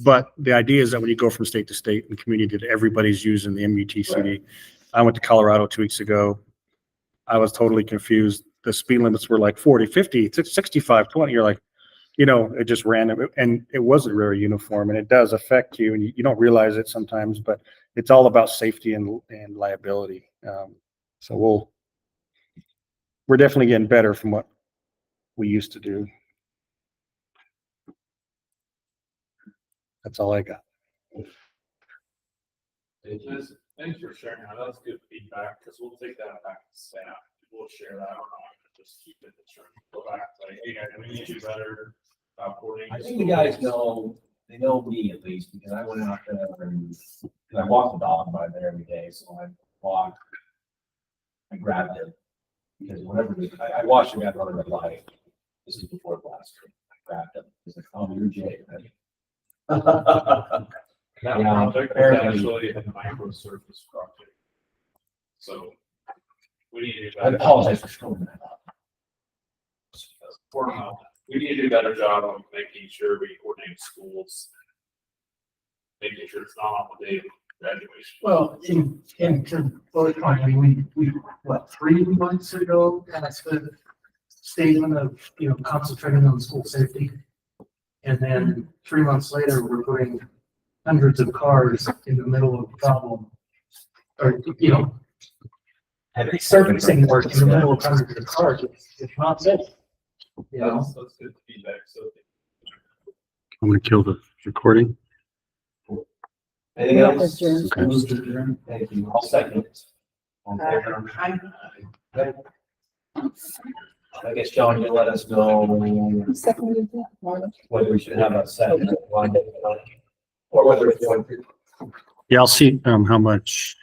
But the idea is that when you go from state to state and community to everybody's using the MUTCD. I went to Colorado 2 weeks ago. I was totally confused. The speed limits were like 40, 50, 65, 20. You're like, it just ran, and it wasn't very uniform, and it does affect you, and you don't realize it sometimes, but it's all about safety and liability. So we're definitely getting better from what we used to do. That's all I got. Thanks for sharing that. That's good feedback, because we'll take that back to staff. We'll share that. Just keep it, go back, like, hey, we need to do better. I think the guys they know me at least, because I went out there and I walk the dog by there every day, so I grabbed him. Because whenever I watched the guy run a red light, this is before last week, I grabbed him. He's like, oh, you're Jay, right? That project was actually a microservice project. So we need to do I better. apologize for screwing that up. We need to do a better job of making sure we coordinate schools. Making sure it's not on the day of graduation. Well, in to both point, we 3 months ago, passed the statement of, concentrating on school safety. And then 3 months later, we're putting hundreds of cars in the middle of the problem. Or, you know, resurfacing work in the middle of hundreds of cars, it's not safe. You know, That's good feedback, so. I'm gonna kill the recording. Anything else? Adjourn. Thank you. I'll second it. All in favor? I guess, John, you'll let us know Who seconded that? Marla? whether we should have a second one, or whether it's going to. Yeah, I'll see, how much.